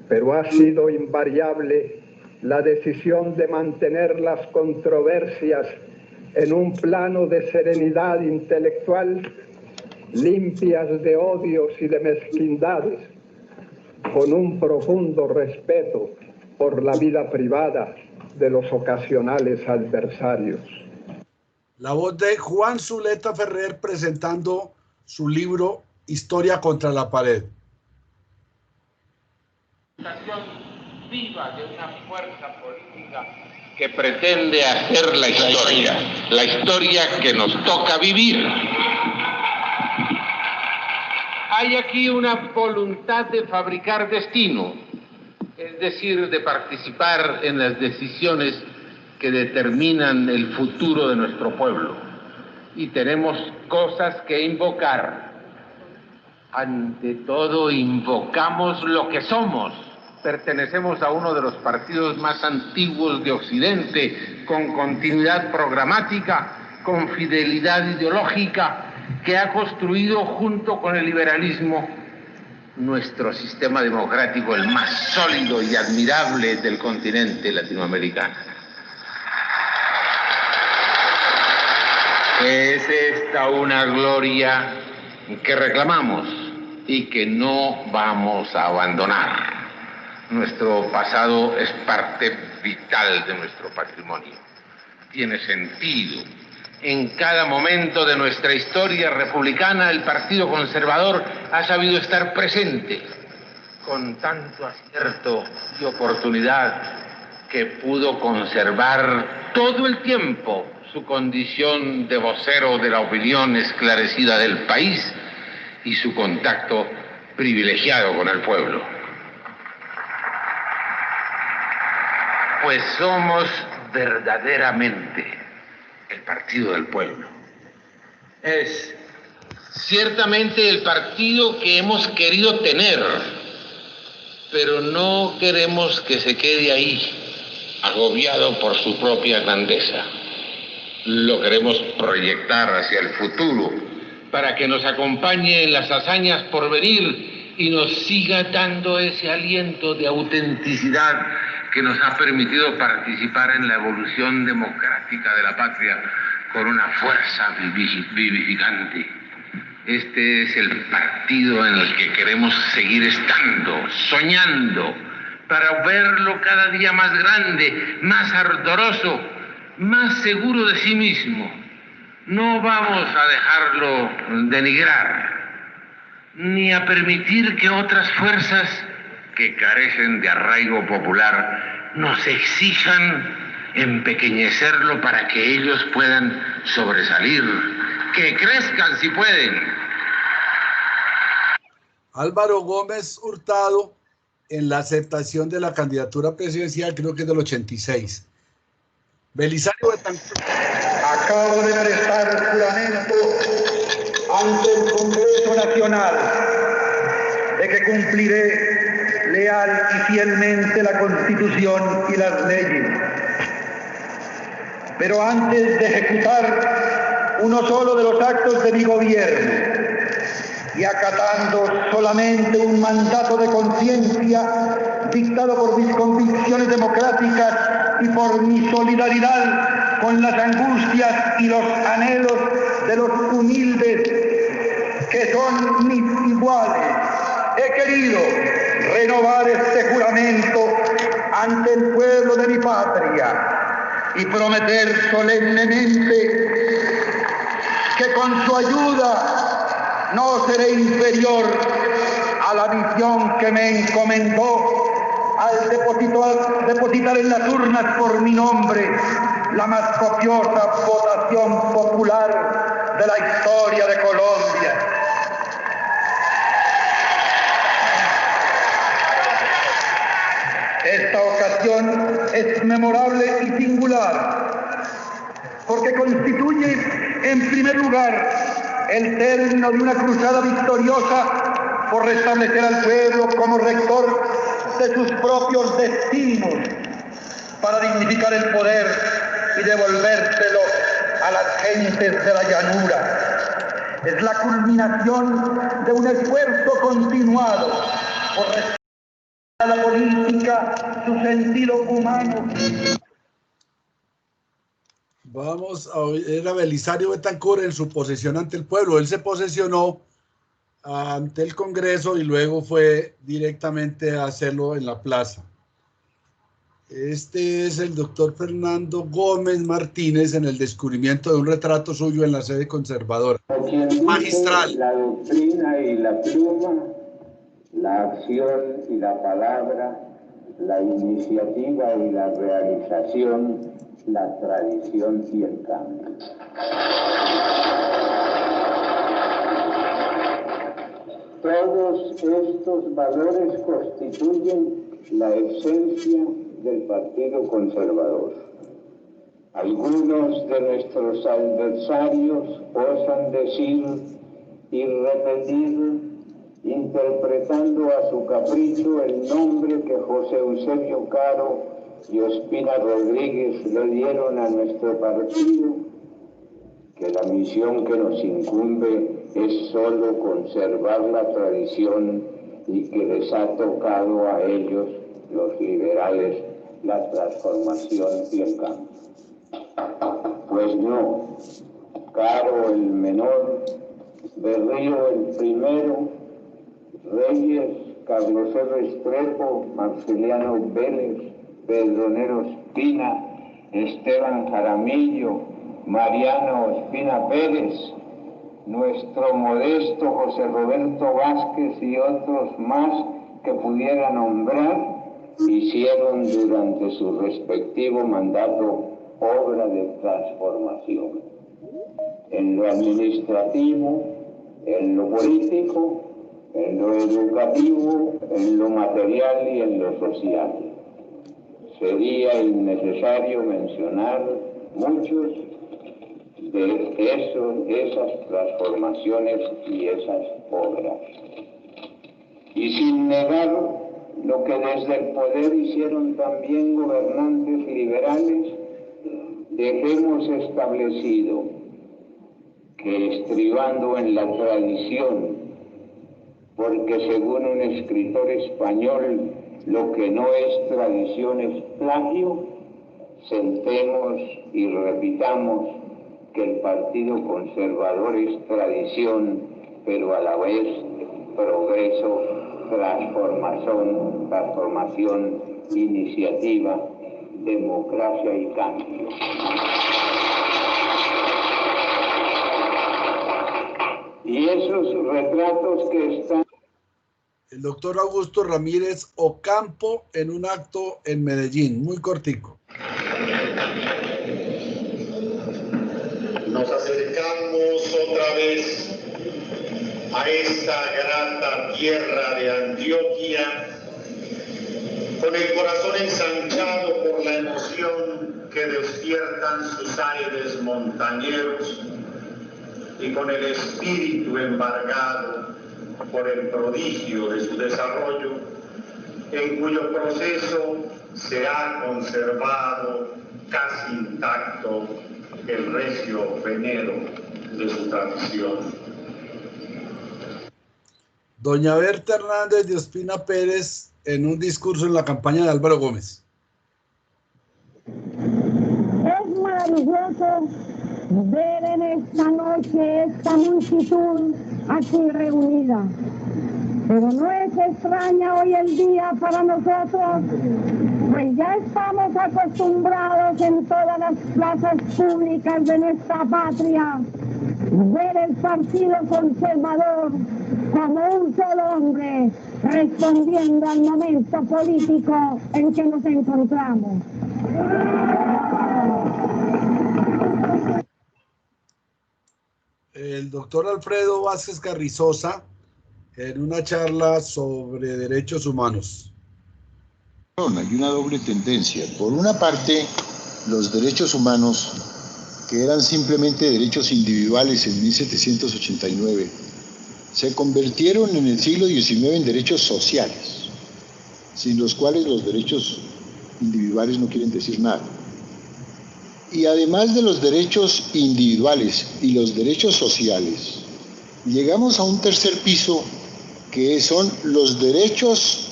pero ha sido invariable la decisión de mantener las controversias en un plano de serenidad intelectual, limpias de odios y de mezquindades, con un profundo respeto por la vida privada de los ocasionales adversarios. La voz de Juan Zuleta Ferrer presentando su libro Historia contra la pared. Viva de una fuerza política que pretende hacer la historia que nos toca vivir. Hay aquí una voluntad de fabricar destino, es decir, de participar en las decisiones que determinan el futuro de nuestro pueblo. Y tenemos cosas que invocar. Ante todo, invocamos lo que somos. Pertenecemos a uno de los partidos más antiguos de Occidente, con continuidad programática, con fidelidad ideológica, que ha construido junto con el liberalismo nuestro sistema democrático, el más sólido y admirable del continente latinoamericano. Es esta una gloria que reclamamos y que no vamos a abandonar. Nuestro pasado es parte vital de nuestro patrimonio. Tiene sentido. En cada momento de nuestra historia republicana, el Partido Conservador ha sabido estar presente con tanto acierto y oportunidad que pudo conservar todo el tiempo su condición de vocero de la opinión esclarecida del país y su contacto privilegiado con el pueblo. Pues somos verdaderamente el partido del pueblo. Es ciertamente el partido que hemos querido tener, pero no queremos que se quede ahí, agobiado por su propia grandeza. Lo queremos proyectar hacia el futuro, para que nos acompañe en las hazañas por venir y nos siga dando ese aliento de autenticidad que nos ha permitido participar en la evolución democrática de la patria con una fuerza vivificante. Este es el partido en el que queremos seguir estando, soñando, para verlo cada día más grande, más ardoroso, más seguro de sí mismo. No vamos a dejarlo denigrar, ni a permitir que otras fuerzas que carecen de arraigo popular nos exijan empequeñecerlo para que ellos puedan sobresalir, que crezcan si pueden. Álvaro Gómez Hurtado, en la aceptación de la candidatura presidencial, creo que es del 86. Belisario Betancur. Acabo de prestar juramento ante el Congreso Nacional de que cumpliré leal y fielmente la Constitución y las leyes. Pero antes de ejecutar uno solo de los actos de mi gobierno y acatando solamente un mandato de conciencia dictado por mis convicciones democráticas y por mi solidaridad con las angustias y los anhelos de los humildes que son mis iguales, he querido renovar este juramento ante el pueblo de mi patria y prometer solemnemente que con su ayuda no seré inferior a la misión que me encomendó al depositar en las urnas por mi nombre la más copiosa votación popular de la historia de Colombia. Esta ocasión es memorable y singular porque constituye, en primer lugar, el término de una cruzada victoriosa por restablecer al pueblo como rector de sus propios destinos, para dignificar el poder y devolvérselo a las gentes de la llanura. Es la culminación de un esfuerzo continuado por restaurar a la política su sentido humano. Vamos a oír a Belisario Betancur en su posesión ante el pueblo. Él se posesionó ante el Congreso y luego fue directamente a hacerlo en la plaza. Este es el doctor Fernando Gómez Martínez en el descubrimiento de un retrato suyo en la sede conservadora. Magistral. La doctrina y la pluma, la acción y la palabra, la iniciativa y la realización, la tradición y el cambio. Todos estos valores constituyen la esencia del Partido Conservador. Algunos de nuestros adversarios osan decir y repetir, interpretando a su capricho el nombre que José Eusebio Caro y Ospina Rodríguez le dieron a nuestro partido, que la misión que nos incumbe es solo conservar la tradición y que les ha tocado a ellos, los liberales, la transformación y el cambio. Pues no, Caro el menor, Berrío el primero, Reyes, Carlos R. Restrepo, Maximiliano Vélez, Pedronero Espina, Esteban Jaramillo, Mariano Ospina Pérez, nuestro modesto José Roberto Vázquez y otros más que pudiera nombrar, hicieron durante su respectivo mandato obra de transformación. En lo administrativo, en lo político, en lo educativo, en lo material y en lo social. sería innecesario mencionar muchos de esas transformaciones y esas obras. Y sin negar lo que desde el poder hicieron también gobernantes liberales, dejemos establecido que estribando en la tradición, porque según un escritor español, lo que no es tradición es plagio, sentemos y repitamos que el Partido Conservador es tradición, pero a la vez progreso, transformación, iniciativa, democracia y cambio. Y esos retratos que están... El doctor Augusto Ramírez Ocampo en un acto en Medellín, muy cortico. Nos acercamos otra vez a esta grata tierra de Antioquia con el corazón ensanchado por la emoción que despiertan sus aires montañeros y con el espíritu embargado por el prodigio de su desarrollo, en cuyo proceso se ha conservado casi intacto el recio venero de su tradición. Doña Berta Hernández de Ospina Pérez en un discurso en la campaña de Álvaro Gómez. Es maravilloso ver en esta noche esta multitud aquí reunida. Pero no es extraña hoy el día para nosotros, pues ya estamos acostumbrados en todas las plazas públicas de nuestra patria ver el Partido Conservador como un solo hombre respondiendo al momento político en que nos encontramos. El doctor Alfredo Vázquez Carrizosa en una charla sobre derechos humanos. Hay una doble tendencia. Por una parte, los derechos humanos, que eran simplemente derechos individuales en 1789, se convirtieron en el siglo XIX en derechos sociales, sin los cuales los derechos individuales no quieren decir nada. Y además de los derechos individuales y los derechos sociales, llegamos a un tercer piso que son los derechos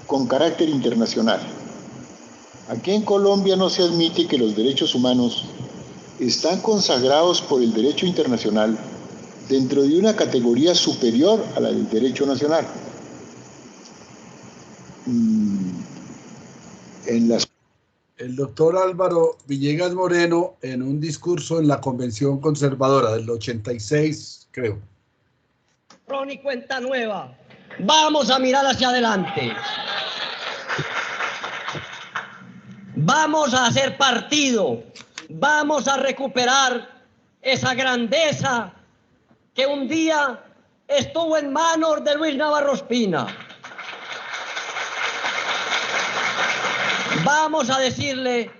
con carácter internacional. Aquí en Colombia no se admite que los derechos humanos están consagrados por el derecho internacional dentro de una categoría superior a la del derecho nacional. El doctor Álvaro Villegas Moreno en un discurso en la Convención Conservadora del 86, creo. Y cuenta nueva. Vamos a mirar hacia adelante. Vamos a hacer partido. Vamos a recuperar esa grandeza que un día estuvo en manos de Luis Navarro Ospina. Vamos a decirle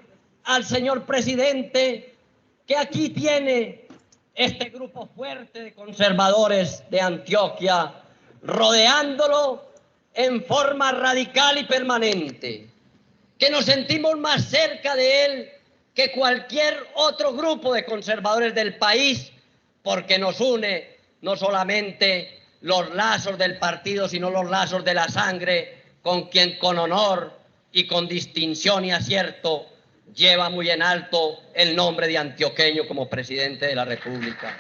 al señor presidente que aquí tiene este grupo fuerte de conservadores de Antioquia rodeándolo en forma radical y permanente, que nos sentimos más cerca de él que cualquier otro grupo de conservadores del país, porque nos une no solamente los lazos del partido, sino los lazos de la sangre, con quien con honor y con distinción y acierto lleva muy en alto el nombre de antioqueño como presidente de la República.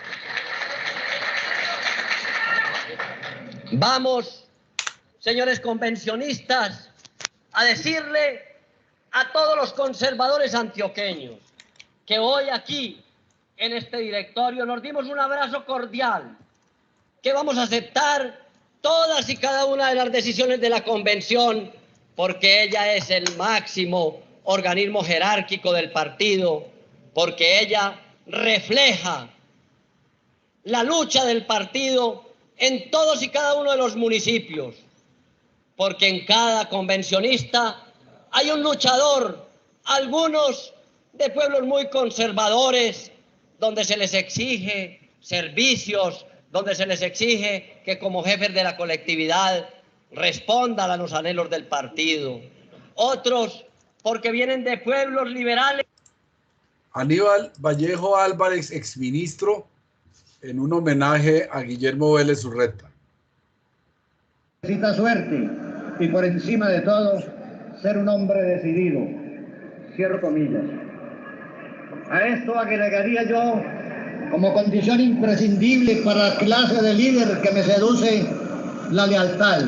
Vamos, señores convencionistas, a decirle a todos los conservadores antioqueños que hoy aquí, en este directorio, nos dimos un abrazo cordial, que vamos a aceptar todas y cada una de las decisiones de la convención, porque ella es el máximo organismo jerárquico del partido, porque ella refleja la lucha del partido en todos y cada uno de los municipios, porque en cada convencionista hay un luchador, algunos de pueblos muy conservadores, donde se les exige servicios, donde se les exige que como jefes de la colectividad respondan a los anhelos del partido. Otros, porque vienen de pueblos liberales. Aníbal Vallejo Álvarez, exministro, en un homenaje a Guillermo Vélez Urreta. Necesita suerte y por encima de todo ser un hombre decidido. Cierro comillas. A esto agregaría yo como condición imprescindible para la clase de líder que me seduce la lealtad.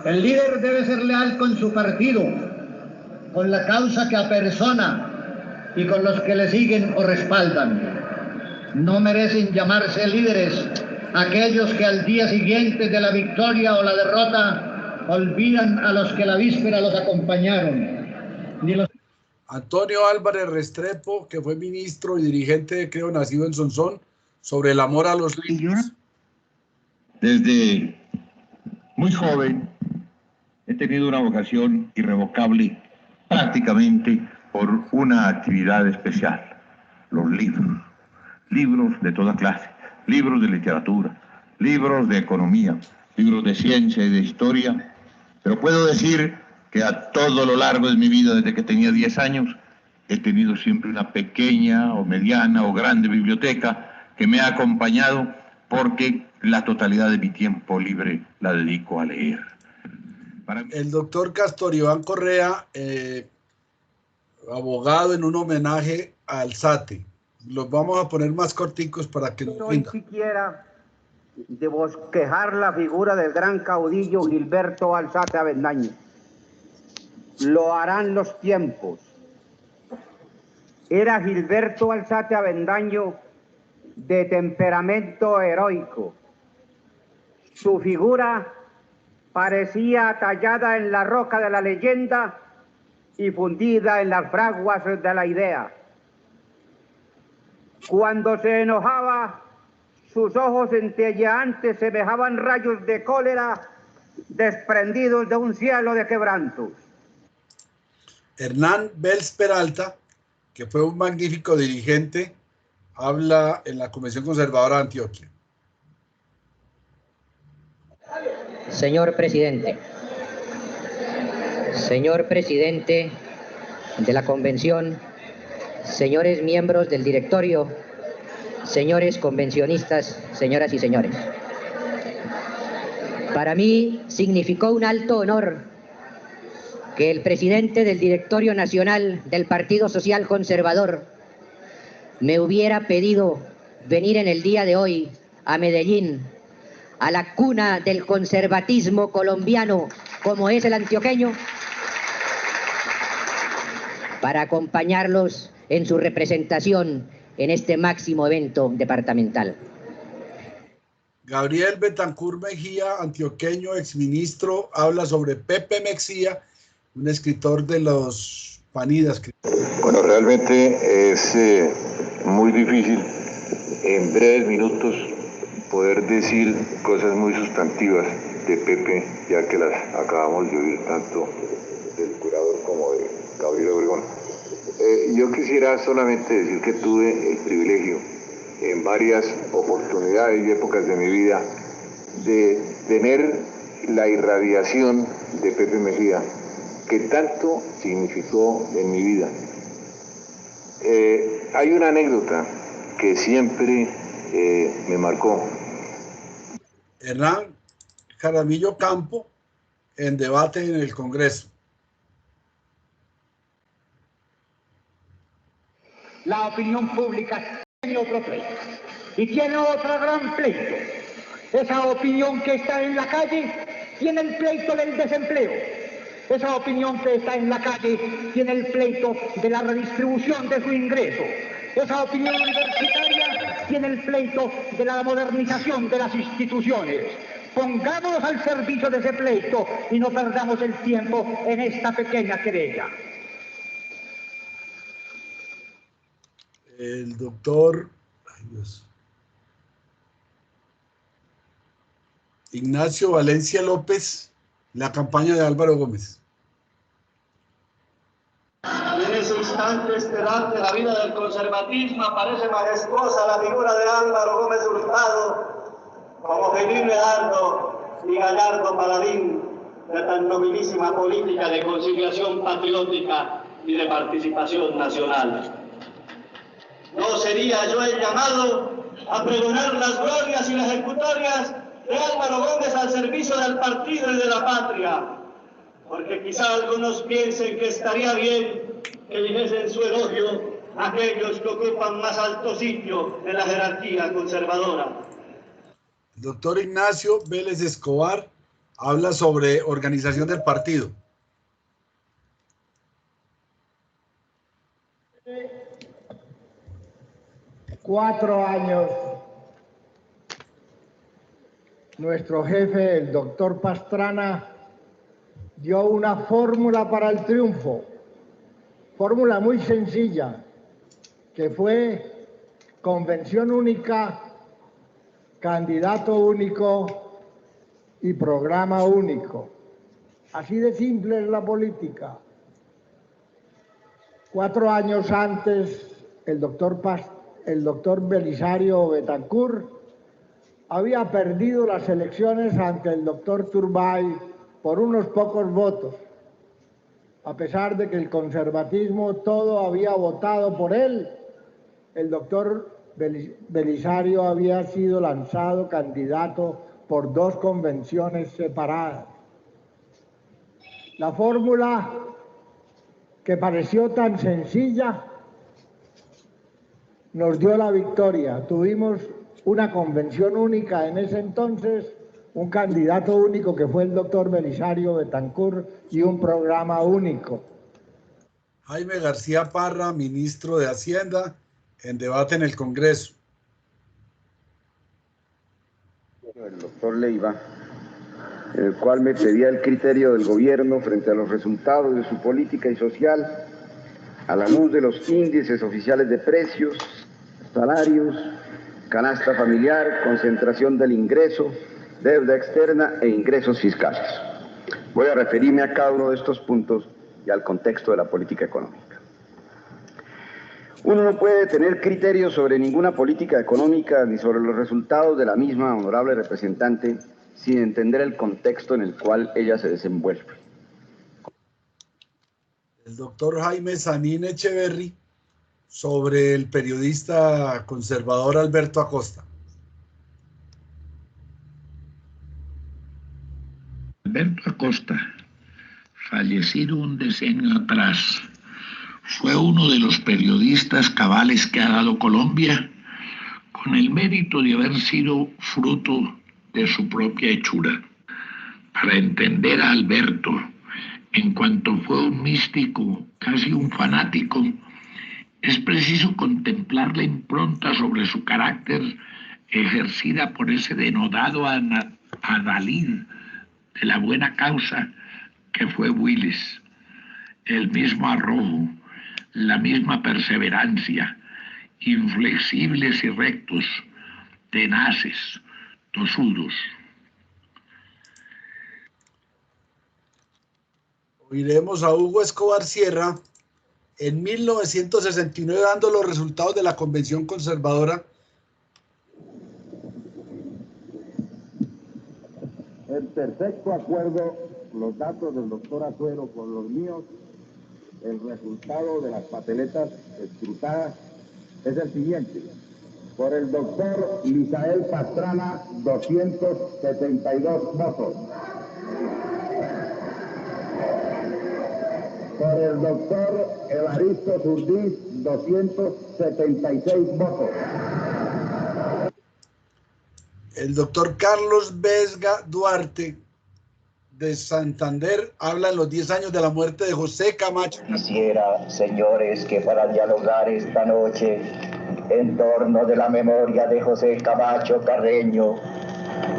El líder debe ser leal con su partido, con la causa que apersona y con los que le siguen o respaldan. No merecen llamarse líderes aquellos que al día siguiente de la victoria o la derrota olvidan a los que la víspera los acompañaron. Ni los... Antonio Álvarez Restrepo, que fue ministro y dirigente de Creo Nacido en Sonsón, sobre el amor a los libros. Desde muy joven he tenido una vocación irrevocable prácticamente por una actividad especial, los libros. Libros de toda clase, libros de literatura, libros de economía, libros de ciencia y de historia, pero puedo decir que a todo lo largo de mi vida, desde que tenía 10 años, he tenido siempre una pequeña o mediana o grande biblioteca que me ha acompañado porque la totalidad de mi tiempo libre la dedico a leer. El doctor Castor Iván Correa, abogado, en un homenaje a Alzate. Los vamos a poner más corticos para que no hay siquiera de bosquejar la figura del gran caudillo Gilberto Alzate Avendaño. Lo harán los tiempos. Era Gilberto Alzate Avendaño de temperamento heroico. Su figura parecía tallada en la roca de la leyenda y fundida en las fraguas de la idea. Cuando se enojaba, sus ojos centelleantes semejaban rayos de cólera desprendidos de un cielo de quebrantos. Hernán Bels Peralta, que fue un magnífico dirigente, habla en la Convención Conservadora de Antioquia. Señor presidente de la Convención, señores miembros del directorio, señores convencionistas, señoras y señores. Para mí significó un alto honor que el presidente del directorio nacional del Partido Social Conservador me hubiera pedido venir en el día de hoy a Medellín, a la cuna del conservatismo colombiano como es el antioqueño, para acompañarlos en su representación en este máximo evento departamental. Gabriel Betancur Mejía, antioqueño, exministro, habla sobre Pepe Mexía, un escritor de los Panidas. Bueno, realmente es muy difícil en breves minutos poder decir cosas muy sustantivas de Pepe, ya que las acabamos de oír tanto del curador como de Gabriel Obregón. Yo quisiera solamente decir que tuve el privilegio en varias oportunidades y épocas de mi vida de tener la irradiación de Pepe Mejía, que tanto significó en mi vida. Hay una anécdota que siempre me marcó. Hernán Jaramillo Campo, en debate en el Congreso. La opinión pública tiene otro pleito, y tiene otro gran pleito. Esa opinión que está en la calle tiene el pleito del desempleo. Esa opinión que está en la calle tiene el pleito de la redistribución de su ingreso. Esa opinión universitaria tiene el pleito de la modernización de las instituciones. Pongámonos al servicio de ese pleito y no perdamos el tiempo en esta pequeña querella. El doctor Ignacio Valencia López, la campaña de Álvaro Gómez. semejante estelar de la vida del conservatismo aparece majestuosa la figura de Álvaro Gómez Hurtado como temible dardo y gallardo paladín de tan nobilísima política de conciliación patriótica y de participación nacional. No sería yo el llamado a pregonar las glorias y las ejecutorias de Álvaro Gómez al servicio del partido y de la patria, porque quizá algunos piensen que estaría bien que dijesen su elogio a aquellos que ocupan más alto sitio en la jerarquía conservadora. El doctor Ignacio Vélez Escobar habla sobre organización del partido. Cuatro años, nuestro jefe, el doctor Pastrana, dio una fórmula para el triunfo, fórmula muy sencilla, que fue convención única, candidato único y programa único. Así de simple es la política. 4 años antes, el doctor Belisario Betancur había perdido las elecciones ante el doctor Turbay por unos pocos votos, a pesar de que el conservatismo todo había votado por él. El doctor Belisario había sido lanzado candidato por 2 convenciones separadas. La fórmula, que pareció tan sencilla, nos dio la victoria. Tuvimos una convención única en ese entonces, un candidato único que fue el doctor Belisario Betancur y un programa único. Jaime García Parra, ministro de Hacienda, en debate en el Congreso. El doctor Leiva, en el cual me pedía el criterio del gobierno frente a los resultados de su política y social a la luz de los índices oficiales de precios, salarios, canasta familiar, concentración del ingreso, deuda externa e ingresos fiscales. Voy a referirme a cada uno de estos puntos y al contexto de la política económica. Uno no puede tener criterio sobre ninguna política económica ni sobre los resultados de la misma, honorable representante, sin entender el contexto en el cual ella se desenvuelve. El doctor Jaime Sanín Echeverry sobre el periodista conservador Alberto Acosta. Alberto Acosta, fallecido un decenio atrás, fue uno de los periodistas cabales que ha dado Colombia, con el mérito de haber sido fruto de su propia hechura. Para entender a Alberto, en cuanto fue un místico, casi un fanático, es preciso contemplar la impronta sobre su carácter ejercida por ese denodado adalid de la buena causa que fue Willis. El mismo arrojo, la misma perseverancia, inflexibles y rectos, tenaces, tosudos. Oiremos a Hugo Escobar Sierra en 1969 dando los resultados de la Convención Conservadora. En perfecto acuerdo, los datos del doctor Azuero con los míos, el resultado de las papeletas escrutadas es el siguiente. Por el doctor Misael Pastrana, 272 votos. Por el doctor Evaristo Zurdiz, 276 votos. El doctor Carlos Vesga Duarte de Santander habla en los 10 años de la muerte de José Camacho. Quisiera, señores, que para dialogar esta noche en torno de la memoria de José Camacho Carreño,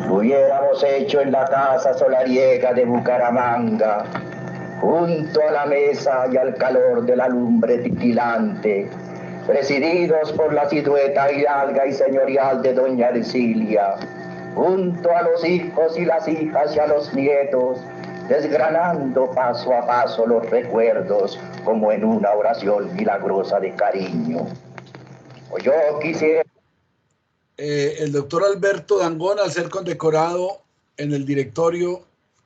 lo hubiéramos hecho en la casa solariega de Bucaramanga, junto a la mesa y al calor de la lumbre titilante, presididos por la silueta hidalga y señorial de doña Ercilia, junto a los hijos y las hijas y a los nietos, desgranando paso a paso los recuerdos como en una oración milagrosa de cariño. O yo quisiera... El doctor Alberto Dangond, al ser condecorado en el directorio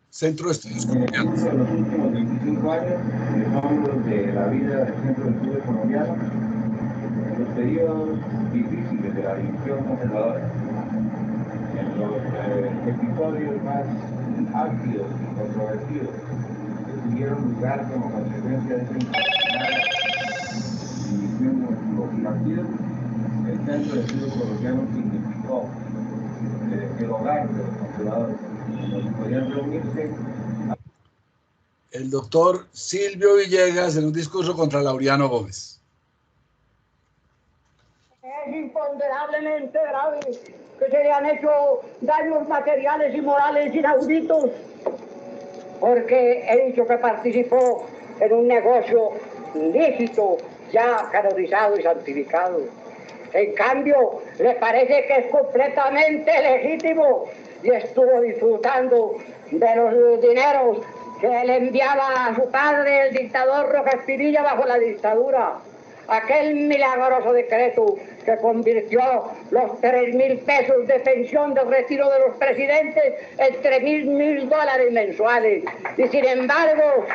Centro de Estudios Colombianos. En los últimos 25 años, dejamos de la vida del Centro de Estudios Colombianos, en los periodos difíciles de la división conservadora, en los episodios más álgidos y controvertidos que tuvieron lugar como consecuencia de esa internacional división de los partidos, el Centro de Estudios Colombianos significó el hogar de los conservadores, donde podían reunirse. El doctor Silvio Villegas en un discurso contra Laureano Gómez. Es imponderablemente grave que se le han hecho daños materiales y morales inauditos, porque he dicho que participó en un negocio ilícito, ya canonizado y santificado. En cambio, le parece que es completamente legítimo y estuvo disfrutando de los dineros que le enviaba a su padre, el dictador Rojas Pinilla, bajo la dictadura. Aquel milagroso decreto que convirtió los 3.000 pesos de pensión de retiro de los presidentes en $3.000 mensuales. Y sin embargo,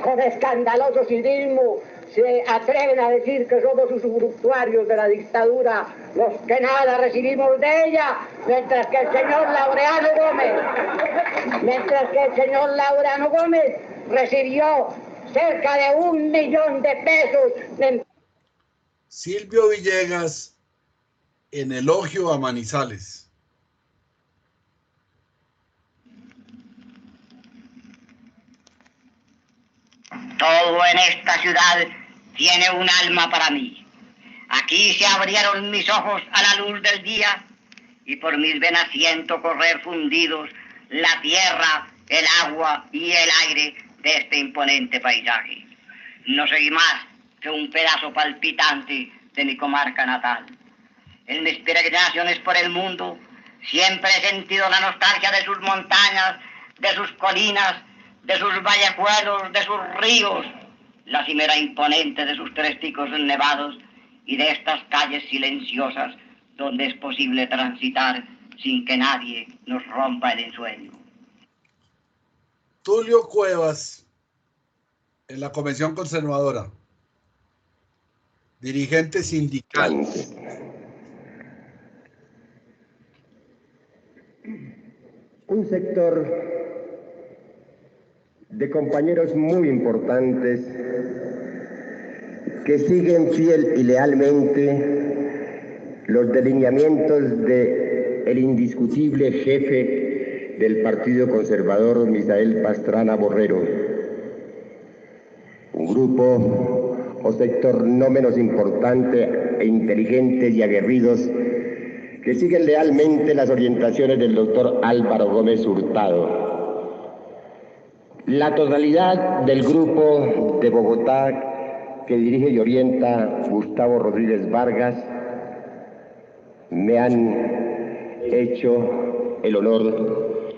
con escandaloso cinismo, se atreven a decir que somos usufructuarios de la dictadura, los que nada recibimos de ella, mientras que el señor Laureano Gómez recibió cerca de 1 millón de pesos. Silvio Villegas en elogio a Manizales. Todo en esta ciudad tiene un alma para mí. Aquí se abrieron mis ojos a la luz del día y por mis venas siento correr fundidos la tierra, el agua y el aire de este imponente paisaje. No soy más que un pedazo palpitante de mi comarca natal. En mis peregrinaciones por el mundo siempre he sentido la nostalgia de sus montañas, de sus colinas, de sus vallejuelos, de sus ríos, la cimera imponente de sus 3 picos nevados y de estas calles silenciosas donde es posible transitar sin que nadie nos rompa el ensueño. Tulio Cuevas, en la Convención Conservadora, dirigente sindical. Un sector de compañeros muy importantes que siguen fiel y lealmente los delineamientos del indiscutible jefe del Partido Conservador, Misael Pastrana Borrero. Un grupo o sector no menos importante e inteligentes y aguerridos que siguen lealmente las orientaciones del doctor Álvaro Gómez Hurtado. La totalidad del grupo de Bogotá que dirige y orienta Gustavo Rodríguez Vargas me han hecho el honor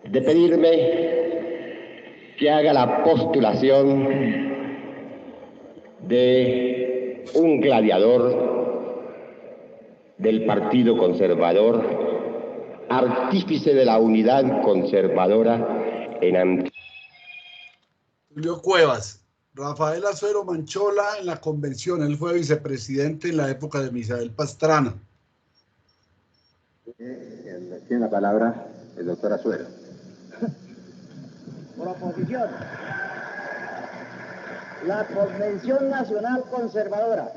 de pedirme que haga la postulación de un gladiador del Partido Conservador, artífice de la unidad conservadora en Antioquia. Tulio Cuevas. Rafael Azuero Manchola en la convención, él fue vicepresidente en la época de Misael Pastrana. Tiene la palabra el doctor Azuero. Proposición. La Convención Nacional Conservadora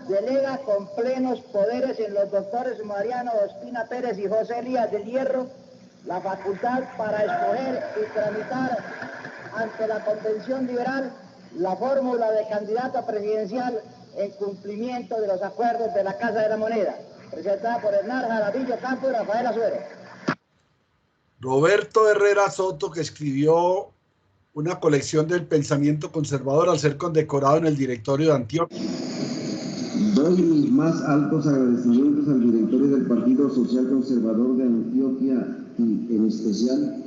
delega con plenos poderes en los doctores Mariano Ospina Pérez y José Elías del Hierro la facultad para escoger y tramitar ante la Convención Liberal la fórmula de candidato presidencial en cumplimiento de los acuerdos de la Casa de la Moneda, presentada por Hernán Jaramillo Campos y Rafael Azuero. Roberto Herrera Soto, que escribió una colección del pensamiento conservador al ser condecorado en el directorio de Antioquia. Doy mis más altos agradecimientos al directorio del Partido Social Conservador de Antioquia y en especial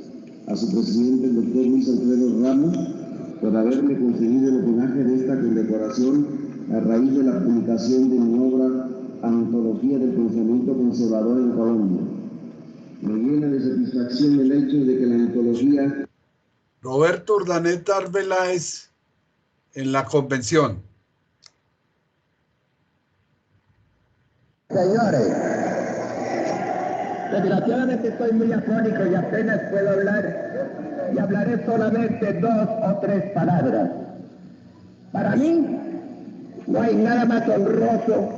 a su presidente, el doctor Luis Alfredo Ramos, por haberme concedido el homenaje de esta condecoración a raíz de la publicación de mi obra Antología del Pensamiento Conservador en Colombia. Me llena de satisfacción el hecho de que la antología... Roberto Urdaneta Arbeláez en la convención. Señores, desgraciadamente estoy muy afónico y apenas puedo hablar, y hablaré solamente 2 o 3 palabras. Para mí, no hay nada más honroso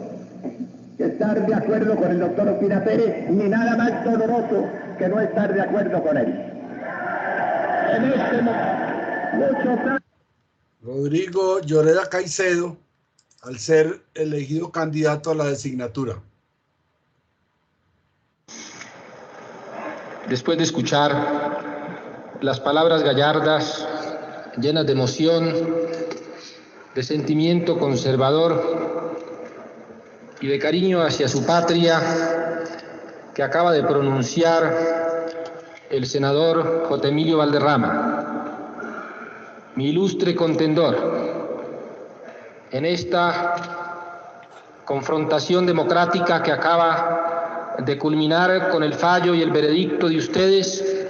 que estar de acuerdo con el doctor Ospina Pérez, ni nada más doloroso que no estar de acuerdo con él. En este momento, Rodrigo Lloreda Caicedo, al ser elegido candidato a la designatura. Después de escuchar las palabras gallardas, llenas de emoción, de sentimiento conservador y de cariño hacia su patria, que acaba de pronunciar el senador J. Emilio Valderrama, mi ilustre contendor, en esta confrontación democrática que acaba de culminar con el fallo y el veredicto de ustedes,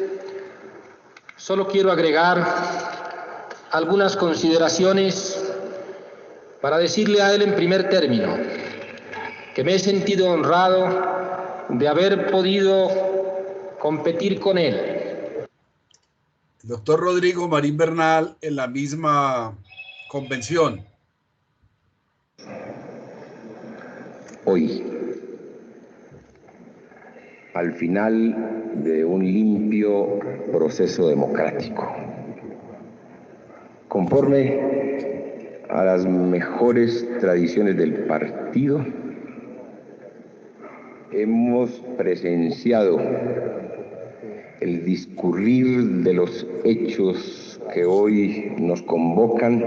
solo quiero agregar algunas consideraciones para decirle a él en primer término que me he sentido honrado de haber podido competir con él. El doctor Rodrigo Marín Bernal en la misma convención. Hoy, al final de un limpio proceso democrático, conforme a las mejores tradiciones del partido, hemos presenciado el discurrir de los hechos que hoy nos convocan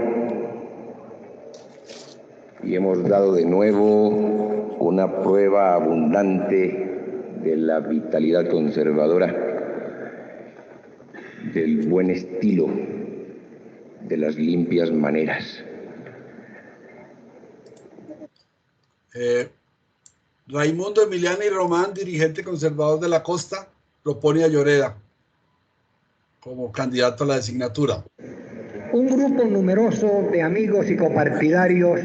y hemos dado de nuevo una prueba abundante de la vitalidad conservadora, del buen estilo, de las limpias maneras. Raimundo Emiliani Román, dirigente conservador de la Costa, propone a Lloreda como candidato a la designatura. Un grupo numeroso de amigos y copartidarios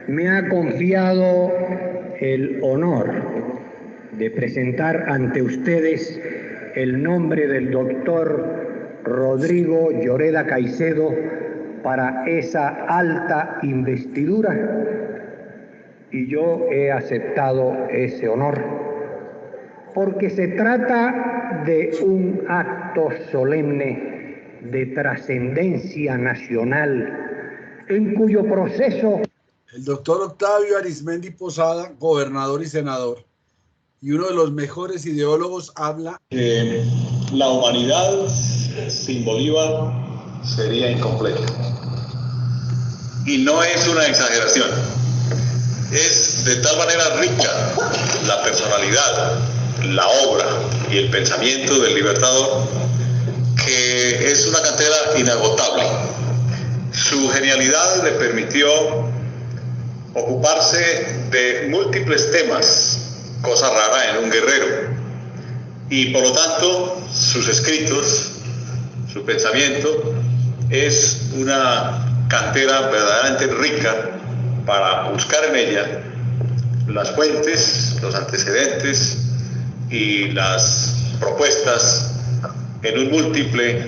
me ha confiado el honor de presentar ante ustedes el nombre del doctor Rodrigo Lloreda Caicedo para esa alta investidura, y yo he aceptado ese honor porque se trata de un acto solemne de trascendencia nacional en cuyo proceso... El doctor Octavio Arismendi Posada, gobernador y senador, y uno de los mejores ideólogos, habla que la humanidad sin Bolívar sería incompleta. Y no es una exageración. Es de tal manera rica la personalidad, la obra y el pensamiento del Libertador que es una cantera inagotable. Su genialidad le permitió ocuparse de múltiples temas, cosa rara en un guerrero, y por lo tanto sus escritos, su pensamiento es una cantera verdaderamente rica para buscar en ella las fuentes, los antecedentes y las propuestas en un múltiple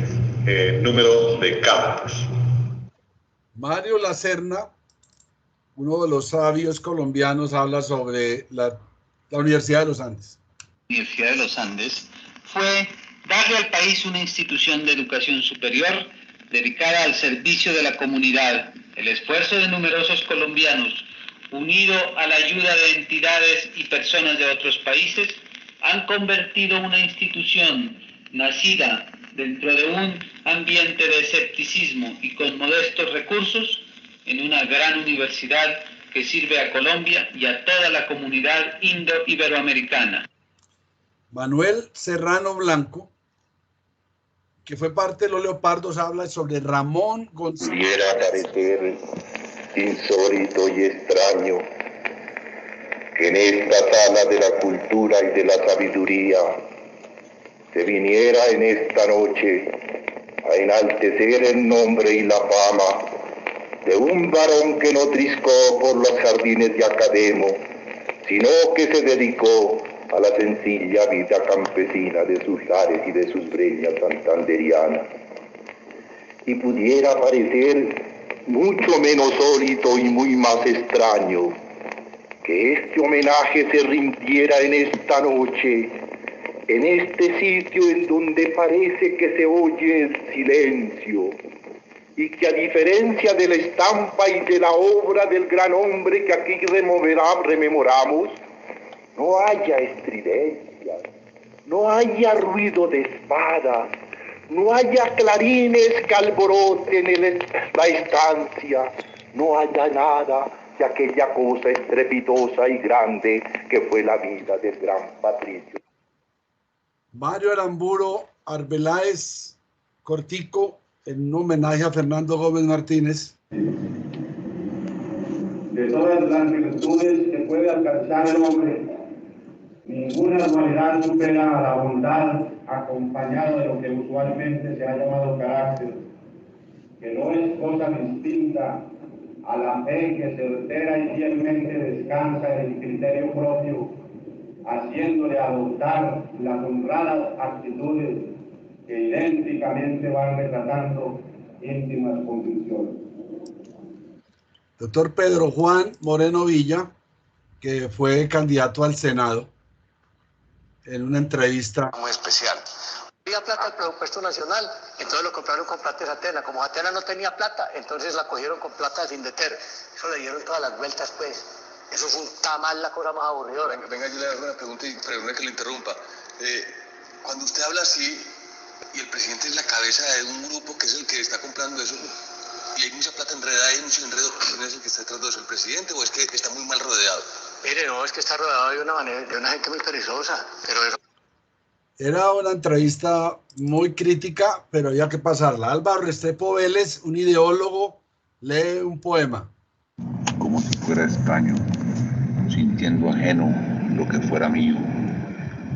número de campos. Mario Lacerna, uno de los sabios colombianos, habla sobre la Universidad de los Andes. La Universidad de los Andes fue darle al país una institución de educación superior dedicada al servicio de la comunidad. El esfuerzo de numerosos colombianos, unido a la ayuda de entidades y personas de otros países, han convertido una institución nacida dentro de un ambiente de escepticismo y con modestos recursos en una gran universidad que sirve a Colombia y a toda la comunidad indo-iberoamericana. Manuel Serrano Blanco, que fue parte de los Leopardos, habla sobre Ramón González. Pudiera parecer insólito y extraño que en esta sala de la cultura y de la sabiduría se viniera en esta noche a enaltecer el nombre y la fama de un varón que no triscó por los jardines de Academo, sino que se dedicó a la sencilla vida campesina de sus lares y de sus breñas santanderianas. Y pudiera parecer mucho menos sólido y muy más extraño que este homenaje se rindiera en esta noche, en este sitio en donde parece que se oye el silencio, y que a diferencia de la estampa y de la obra del gran hombre que aquí rememoramos, no haya estridencias, no haya ruido de espadas, no haya clarines que alboroten la estancia, no haya nada de aquella cosa estrepitosa y grande que fue la vida del gran patricio. Mario Aramburo Arbeláez Cortico, en un homenaje a Fernando Gómez Martínez. De todas las virtudes que puede alcanzar el hombre, ninguna cualidad supera a la bondad acompañada de lo que usualmente se ha llamado carácter, que no es cosa distinta a la fe que certera y fielmente descansa en el criterio propio, haciéndole adoptar las honradas actitudes que idénticamente van retratando íntimas convicciones. Doctor Pedro Juan Moreno Villa, que fue candidato al Senado, en una entrevista muy especial. Había plata del presupuesto nacional, entonces lo compraron con plata de Atena. Como Atena no tenía plata, entonces la cogieron con plata de Findeter. Eso le dieron todas las vueltas, pues. Eso es un tamal, la cosa más aburridora. Venga, yo le hago una pregunta y perdone que le interrumpa. Cuando usted habla así, y el presidente es la cabeza de un grupo que es el que está comprando eso, y hay mucha plata enredada, hay mucho enredo, ¿quién es el que está detrás de eso? ¿El presidente o es que está muy mal rodeado? Mire, no, es que está rodeado de una gente muy perezosa, pero eso... Era una entrevista muy crítica, pero había que pasarla. Álvaro Restrepo Vélez, un ideólogo, lee un poema. Como si fuera extraño, sintiendo ajeno lo que fuera mío,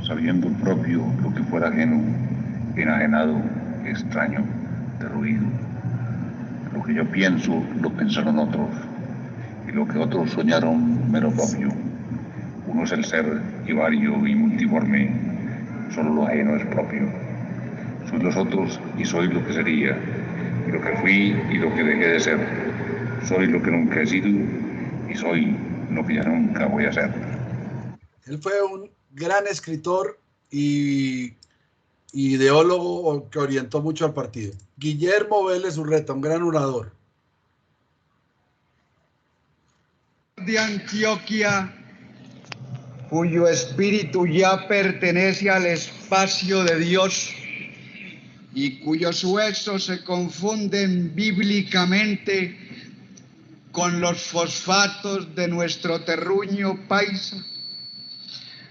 sabiendo propio lo que fuera ajeno, enajenado, extraño, derruido. Lo que yo pienso, lo pensaron otros, y lo que otros soñaron, me lo propio. Uno es el ser, y vario y multiforme, solo lo ajeno es propio. Soy los otros y soy lo que sería, y lo que fui y lo que dejé de ser. Soy lo que nunca he sido y soy lo que ya nunca voy a ser. Él fue un gran escritor y ideólogo que orientó mucho al partido. Guillermo Vélez Urreta, un gran orador. De Antioquia, cuyo espíritu ya pertenece al espacio de Dios y cuyos huesos se confunden bíblicamente con los fosfatos de nuestro terruño paisa,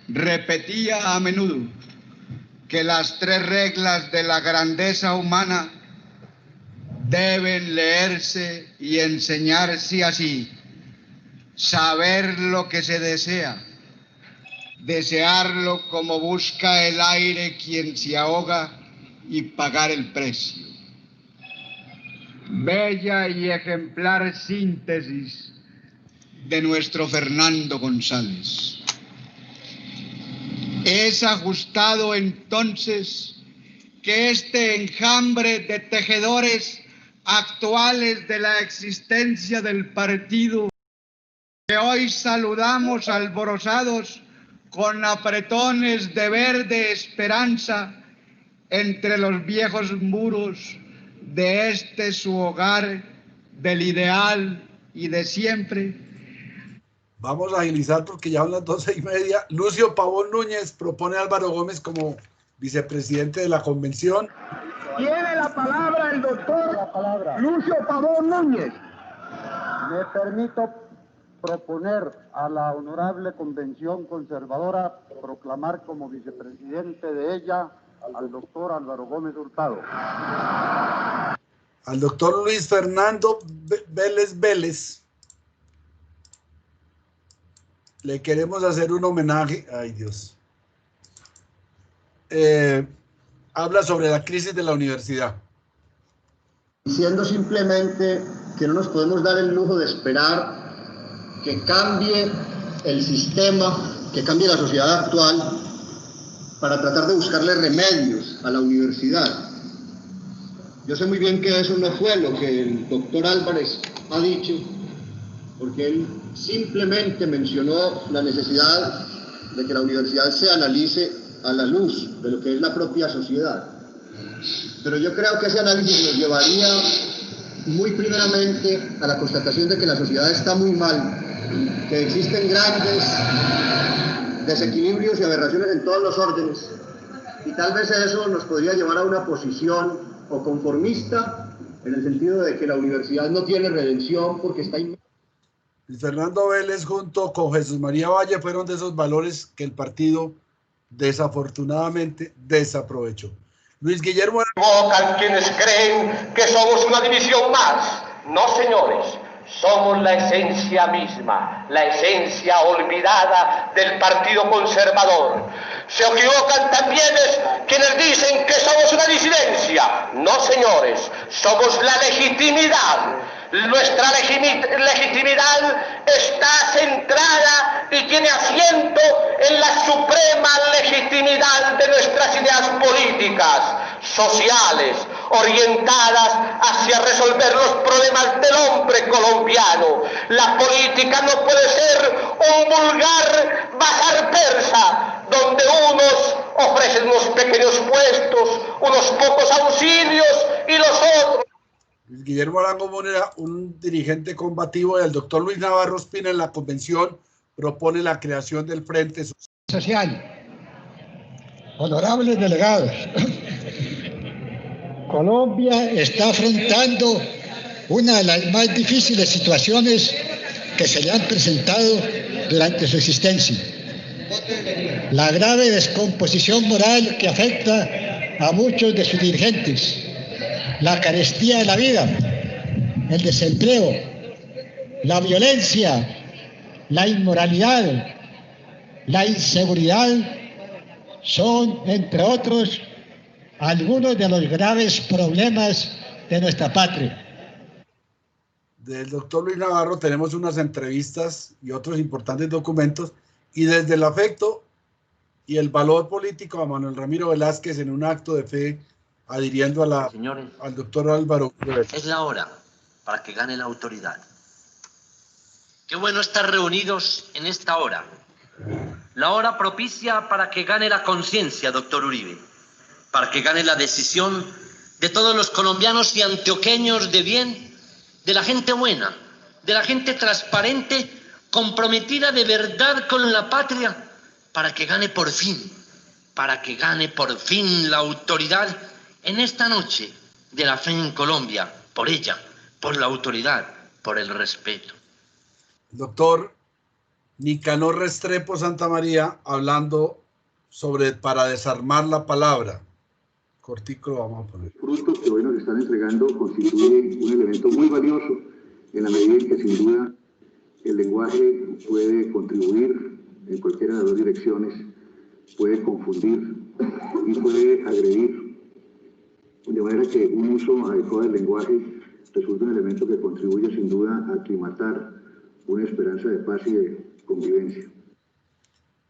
repetía a menudo que las tres reglas de la grandeza humana deben leerse y enseñarse así: saber lo que se desea, desearlo como busca el aire quien se ahoga y pagar el precio. Bella y ejemplar síntesis de nuestro Fernando González. Es ajustado entonces que este enjambre de tejedores actuales de la existencia del partido, que hoy saludamos alborozados con apretones de verde esperanza entre los viejos muros de este su hogar del ideal y de siempre. Vamos a agilizar porque ya son las 12:30. Lucio Pavón Núñez propone a Álvaro Gómez como vicepresidente de la convención. Tiene la palabra el doctor Lucio Pavón Núñez. Me permito proponer a la honorable Convención Conservadora proclamar como vicepresidente de ella al doctor Álvaro Gómez Hurtado. Al doctor Luis Fernando Vélez le queremos hacer un homenaje. Ay, Dios. Habla sobre la crisis de la universidad. Diciendo simplemente que no nos podemos dar el lujo de esperar que cambie el sistema, que cambie la sociedad actual para tratar de buscarle remedios a la universidad. Yo sé muy bien que eso no fue lo que el doctor Álvarez ha dicho, porque él simplemente mencionó la necesidad de que la universidad se analice a la luz de lo que es la propia sociedad. Pero yo creo que ese análisis nos llevaría muy primeramente a la constatación de que la sociedad está muy mal, que existen grandes desequilibrios y aberraciones en todos los órdenes, y tal vez eso nos podría llevar a una posición o conformista, en el sentido de que la universidad no tiene redención porque está... Fernando Vélez junto con Jesús María Valle fueron de esos valores que el partido desafortunadamente desaprovechó. Luis Guillermo... Equivocan quienes creen que somos una división más. No, señores, somos la esencia misma, la esencia olvidada del Partido Conservador. Se equivocan también quienes dicen que somos una disidencia. No, señores, somos la legitimidad. Nuestra legitimidad está centrada y tiene asiento en la suprema legitimidad de nuestras ideas políticas, sociales, orientadas hacia resolver los problemas del hombre colombiano. La política no puede ser un vulgar bazar persa, donde unos ofrecen unos pequeños puestos, unos pocos auxilios y los otros... Guillermo Arango Monera, un dirigente combativo, y el doctor Luis Navarro Ospina en la convención propone la creación del Frente Social. Honorables delegados, Colombia está afrontando una de las más difíciles situaciones que se le han presentado durante su existencia. La grave descomposición moral que afecta a muchos de sus dirigentes, la carestía de la vida, el desempleo, la violencia, la inmoralidad, la inseguridad, son, entre otros, algunos de los graves problemas de nuestra patria. Del doctor Luis Navarro tenemos unas entrevistas y otros importantes documentos, y desde el afecto y el valor político a Manuel Ramiro Velázquez en un acto de fe, adhiriendo a Señores, al doctor Álvaro. es la hora para que gane la autoridad. Qué bueno estar reunidos en esta hora. La hora propicia para que gane la conciencia, doctor Uribe, para que gane la decisión de todos los colombianos y antioqueños de bien, de la gente buena, de la gente transparente, comprometida de verdad con la patria, para que gane por fin la autoridad en esta noche de la fe en Colombia, por ella, por la autoridad, por el respeto. Doctor Nicanor Restrepo Santamaría, hablando sobre para desarmar la palabra. Cortico lo vamos a poner. El fruto que hoy nos están entregando constituye un elemento muy valioso en la medida en que sin duda el lenguaje puede contribuir en cualquiera de las dos direcciones, puede confundir y puede agredir. De manera que un uso adecuado del lenguaje resulta un elemento que contribuye sin duda a aclimatar una esperanza de paz y de convivencia.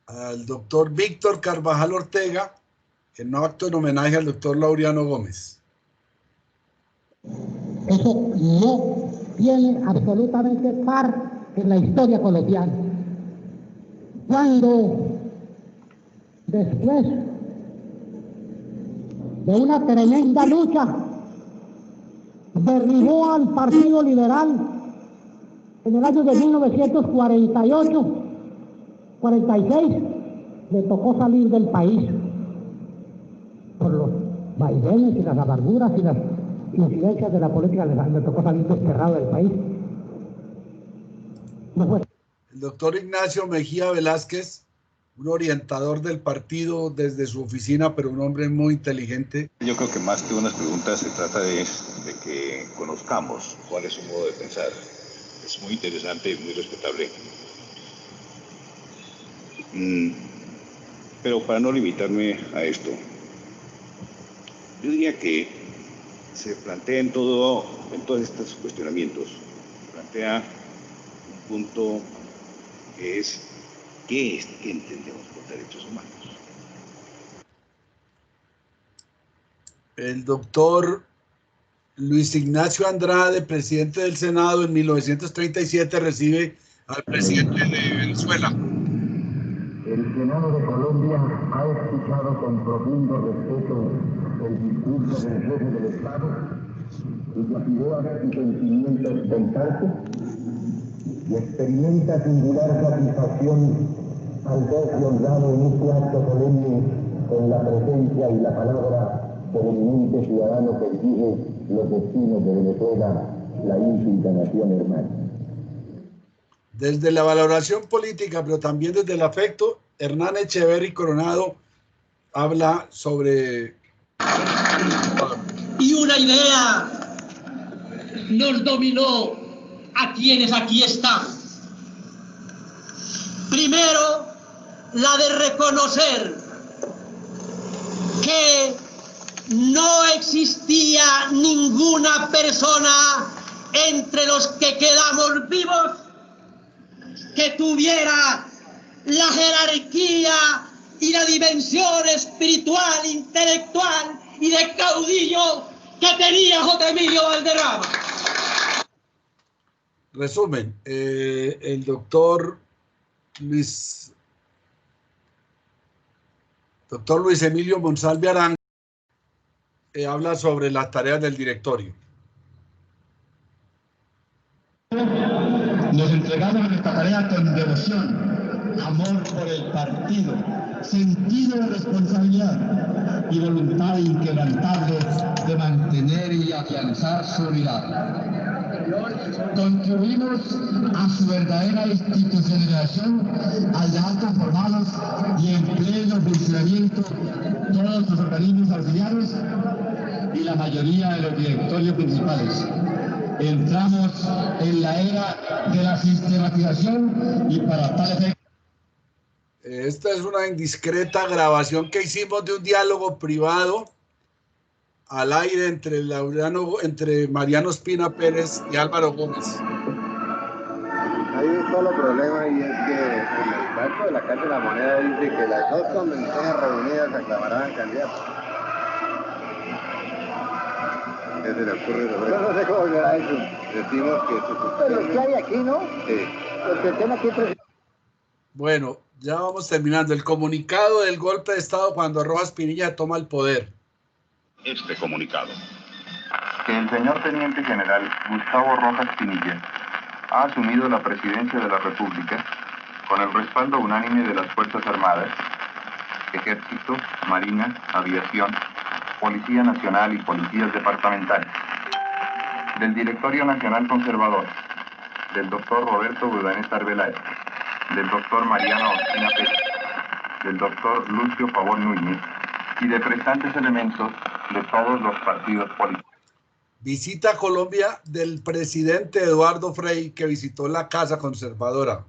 Al doctor Víctor Carvajal Ortega, en un acto en homenaje al doctor Laureano Gómez. Eso no tiene absolutamente par en la historia colombiana. Cuando después de una tremenda lucha derribó al Partido Liberal en el año de 1948-46, le tocó salir del país por los vaivenes y las amarguras y las incidencias de la política, le tocó salir desterrado del país. No fue. El doctor Ignacio Mejía Velázquez, un orientador del partido desde su oficina, pero un hombre muy inteligente. Yo creo que más que unas preguntas se trata de que conozcamos cuál es su modo de pensar. Es muy interesante y muy respetable. Pero para no limitarme a esto, yo diría que se plantea en todos estos cuestionamientos, se plantea un punto que es ¿qué entendemos por derechos humanos? El doctor Luis Ignacio Andrade, presidente del Senado en 1937, recibe al presidente de Venezuela. El Senado de Colombia ha escuchado con profundo respeto el discurso del jefe del Estado, cuyas ideas y sentimientos comparte, y experimenta singular satisfacción al verse honrado en este acto solemne con la presencia y la palabra del eminente ciudadano que dirige los destinos de Venezuela, la íntima nación hermana. Desde la valoración política, pero también desde el afecto, Hernán Echeverry Coronado habla sobre... Y una idea nos dominó a quienes aquí estamos. Primero, la de reconocer que no existía ninguna persona entre los que quedamos vivos que tuviera la jerarquía y la dimensión espiritual, intelectual y de caudillo que tenía J. Emilio Valderrama. Resumen, el doctor Luis Emilio Monsalve Arango habla sobre las tareas del directorio. Nos entregamos en esta tarea con devoción, amor por el partido, sentido de responsabilidad y voluntad inquebrantable de mantener y afianzar su unidad. Contribuimos a su verdadera institucionalización al de altos formados y en pleno funcionamiento todos los organismos auxiliares y la mayoría de los directorios principales. Entramos en la era de la sistematización y para tal efecto. Esta es una indiscreta grabación que hicimos de un diálogo privado al aire entre Mariano Espina Pérez y Álvaro Gómez. Hay un solo problema y es que en el marco de la Carta de la Moneda dice que las dos convenciones reunidas aclamarán candidatos. ¿Qué se le ocurre? Yo no sé cómo será eso. Decimos que eso. Pero ¿qué hay aquí, no? Sí. Porque el tema aquí es... Bueno, ya vamos terminando. El comunicado del golpe de Estado cuando Rojas Pinilla toma el poder. Este comunicado. Que el señor Teniente General Gustavo Rojas Pinilla ha asumido la presidencia de la República con el respaldo unánime de las Fuerzas Armadas, Ejército, Marina, Aviación, Policía Nacional y Policías Departamentales, del Directorio Nacional Conservador, del doctor Roberto Urdaneta Arbeláez, del doctor Mariano Ospina Pérez, del doctor Lucio Pavón Núñez y de prestantes elementos de todos los partidos políticos. Visita a Colombia del presidente Eduardo Frei, que visitó la Casa Conservadora.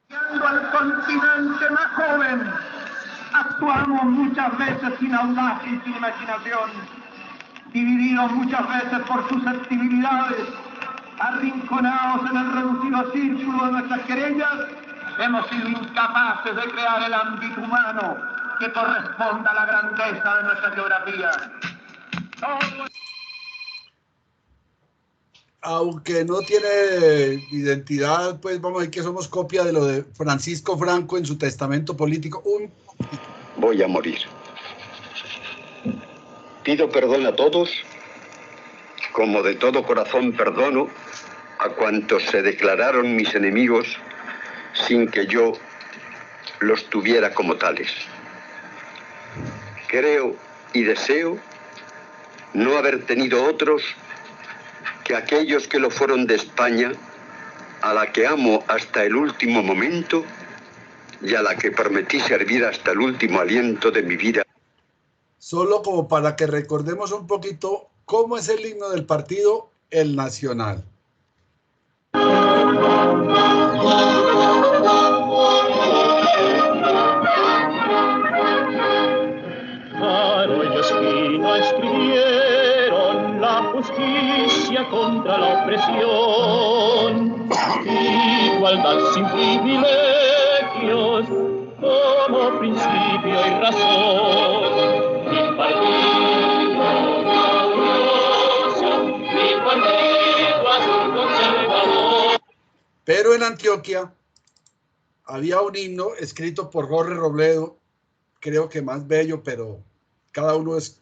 Al continente más joven, actuamos muchas veces sin audacia y sin imaginación, divididos muchas veces por susceptibilidades, arrinconados en el reducido círculo de nuestras querellas, hemos sido incapaces de crear el ámbito humano que corresponda a la grandeza de nuestra geografía. Aunque no tiene identidad, pues vamos a decir que somos copia de lo de Francisco Franco en su testamento político. Voy a morir. Pido perdón a todos, como de todo corazón perdono a cuantos se declararon mis enemigos sin que yo los tuviera como tales. Creo y deseo no haber tenido otros que aquellos que lo fueron de España a la que amo hasta el último momento y a la que prometí servir hasta el último aliento de mi vida. Solo como para que recordemos un poquito cómo es el himno del partido, el Nacional. Caro y Espino escribieron la justicia contra la opresión, igualdad sin privilegios como principio y razón. Mi partido glorioso, mi partido azul conservador. Pero en Antioquia había un himno escrito por Jorge Robledo, creo que más bello, pero cada uno es...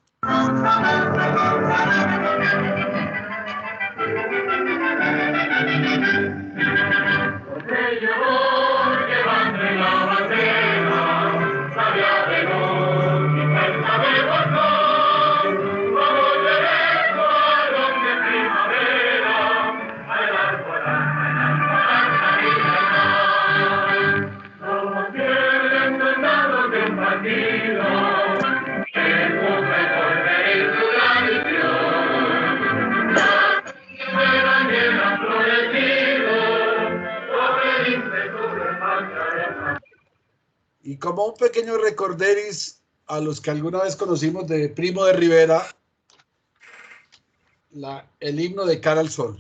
Y como un pequeño recorderis a los que alguna vez conocimos de Primo de Rivera, el himno de Cara al Sol.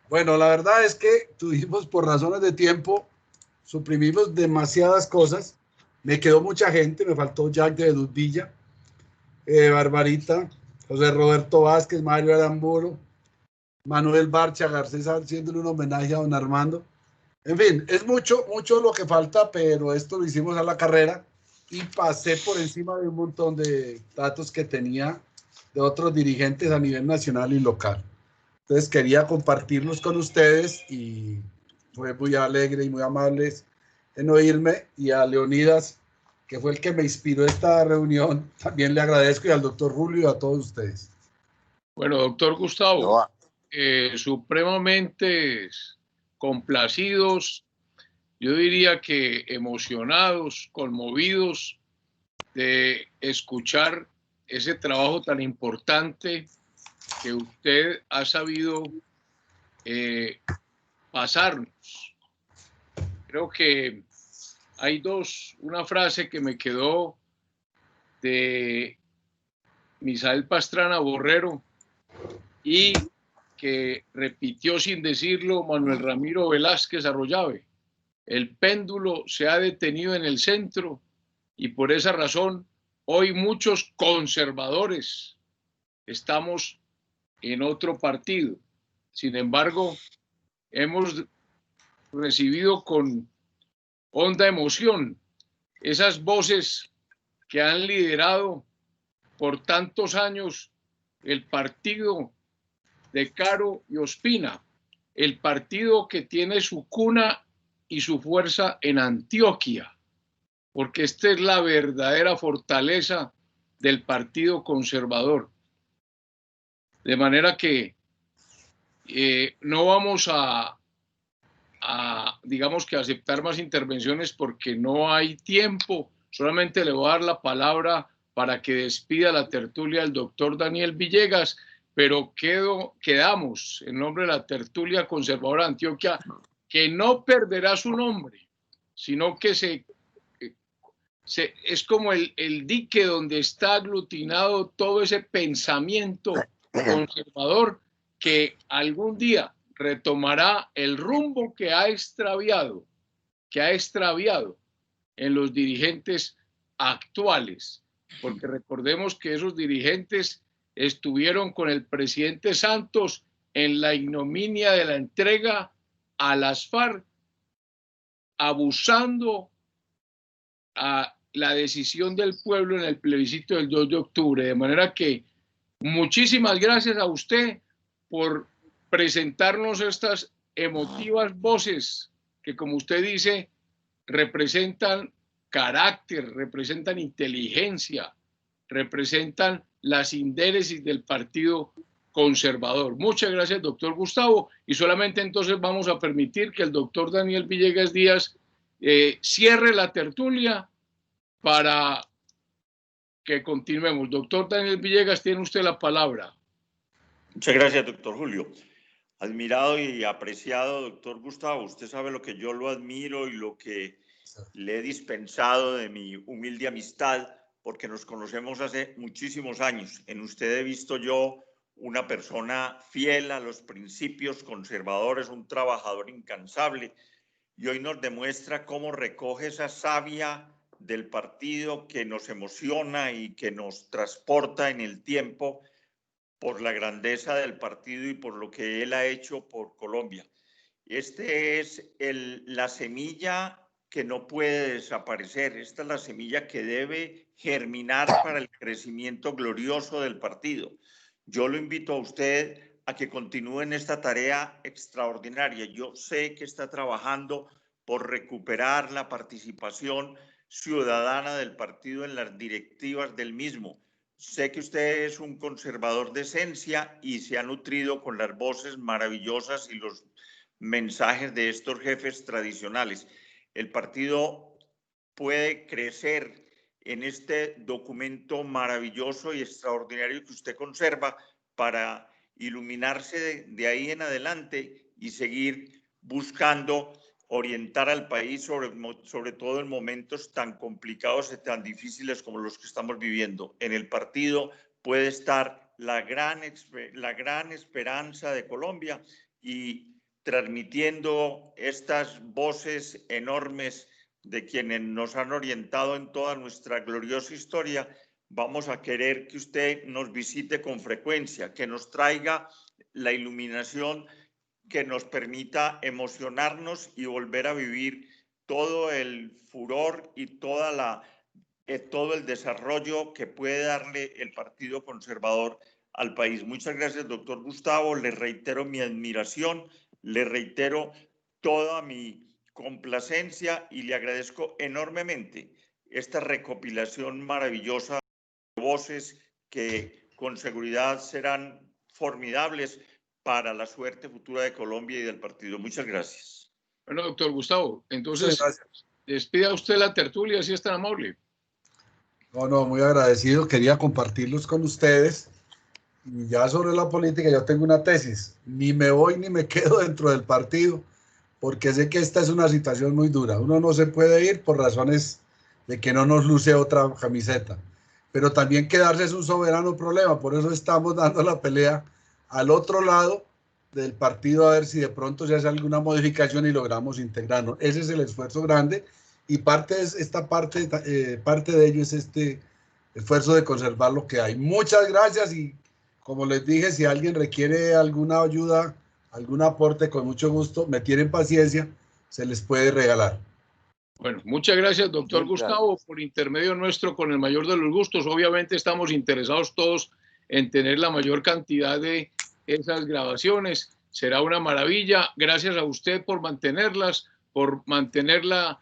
Bueno, la verdad es que tuvimos, por razones de tiempo, suprimimos demasiadas cosas. Me quedó mucha gente, me faltó Jack de Dudvilla, Barbarita, José Roberto Vázquez, Mario Aramburo, Manuel Barcha Garcés haciéndole un homenaje a don Armando. En fin, es mucho lo que falta, pero esto lo hicimos a la carrera y pasé por encima de un montón de datos que tenía de otros dirigentes a nivel nacional y local. Entonces quería compartirlos con ustedes y fue muy alegre y muy amables en oírme, y a Leonidas, que fue el que me inspiró esta reunión, también le agradezco, y al doctor Julio y a todos ustedes. Bueno, doctor Gustavo, supremamente complacidos, yo diría que emocionados, conmovidos de escuchar ese trabajo tan importante que usted ha sabido pasarnos. Creo que hay una frase que me quedó de Misael Pastrana Borrero y que repitió sin decirlo Manuel Ramiro Velázquez Arroyave: el péndulo se ha detenido en el centro y por esa razón hoy muchos conservadores estamos en otro partido. Sin embargo, hemos recibido con honda emoción esas voces que han liderado por tantos años el partido de Caro y Ospina, el partido que tiene su cuna y su fuerza en Antioquia, porque esta es la verdadera fortaleza del Partido Conservador. De manera que no vamos a digamos que aceptar más intervenciones porque no hay tiempo. Solamente le voy a dar la palabra para que despida la tertulia al doctor Daniel Villegas, pero quedamos en nombre de la tertulia conservadora de Antioquia, que no perderá su nombre, sino que es como el dique donde está aglutinado todo ese pensamiento conservador que algún día retomará el rumbo que ha extraviado en los dirigentes actuales, porque recordemos que esos dirigentes estuvieron con el presidente Santos en la ignominia de la entrega a las FARC abusando a la decisión del pueblo en el plebiscito del 2 de octubre. De manera que muchísimas gracias a usted por presentarnos estas emotivas voces que, como usted dice, representan carácter, representan inteligencia, representan la sindéresis del Partido Conservador. Muchas gracias, doctor Gustavo. Y solamente entonces vamos a permitir que el doctor Daniel Villegas Díaz cierre la tertulia para que continuemos. Doctor Daniel Villegas, tiene usted la palabra. Muchas gracias, doctor Julio. Admirado y apreciado doctor Gustavo, usted sabe lo que yo lo admiro y lo que le he dispensado de mi humilde amistad, porque nos conocemos hace muchísimos años. En usted he visto yo una persona fiel a los principios conservadores, un trabajador incansable, y hoy nos demuestra cómo recoge esa savia del partido que nos emociona y que nos transporta en el tiempo por la grandeza del partido y por lo que él ha hecho por Colombia. Este es la semilla que no puede desaparecer. Esta es la semilla que debe germinar para el crecimiento glorioso del partido. Yo lo invito a usted a que continúe en esta tarea extraordinaria. Yo sé que está trabajando por recuperar la participación ciudadana del partido en las directivas del mismo. Sé que usted es un conservador de esencia y se ha nutrido con las voces maravillosas y los mensajes de estos jefes tradicionales. El partido puede crecer en este documento maravilloso y extraordinario que usted conserva para iluminarse de ahí en adelante y seguir buscando orientar al país, sobre todo en momentos tan complicados y tan difíciles como los que estamos viviendo. En el partido puede estar la gran esperanza de Colombia, y transmitiendo estas voces enormes de quienes nos han orientado en toda nuestra gloriosa historia, vamos a querer que usted nos visite con frecuencia, que nos traiga la iluminación que nos permita emocionarnos y volver a vivir todo el furor y todo el desarrollo que puede darle el Partido Conservador al país. Muchas gracias, doctor Gustavo. Le reitero mi admiración, le reitero toda mi complacencia y le agradezco enormemente esta recopilación maravillosa de voces que con seguridad serán formidables para la suerte futura de Colombia y del partido. Muchas gracias. Bueno, doctor Gustavo, entonces despida usted la tertulia, si es tan amable. No, muy agradecido. Quería compartirlos con ustedes. Y ya sobre la política, yo tengo una tesis. Ni me voy ni me quedo dentro del partido, porque sé que esta es una situación muy dura. Uno no se puede ir por razones de que no nos luce otra camiseta. Pero también quedarse es un soberano problema. Por eso estamos dando la pelea al otro lado del partido, a ver si de pronto se hace alguna modificación y logramos integrarnos. Ese es el esfuerzo grande, y parte de ello es este esfuerzo de conservar lo que hay. Muchas gracias, y como les dije, si alguien requiere alguna ayuda, algún aporte, con mucho gusto, me tienen paciencia, se les puede regalar. Bueno, muchas gracias, doctor Gustavo, por intermedio nuestro, con el mayor de los gustos. Obviamente estamos interesados todos en tener la mayor cantidad de esas grabaciones. Será una maravilla. Gracias a usted por mantenerlas, por mantener la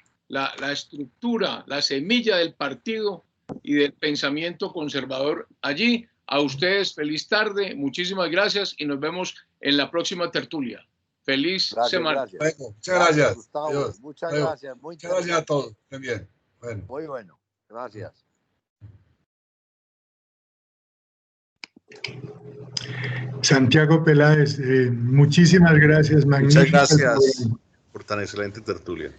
estructura, la semilla del partido y del pensamiento conservador allí. A ustedes, feliz tarde, muchísimas gracias y nos vemos en la próxima tertulia. Feliz semana. Gracias. Bueno, muchas gracias. Gustavo. Muchas gracias. Muchas gracias a todos. Muy bien. Bueno. Muy bueno. Gracias. Santiago Peláez, muchísimas gracias. Muchas gracias por tan excelente tertulia.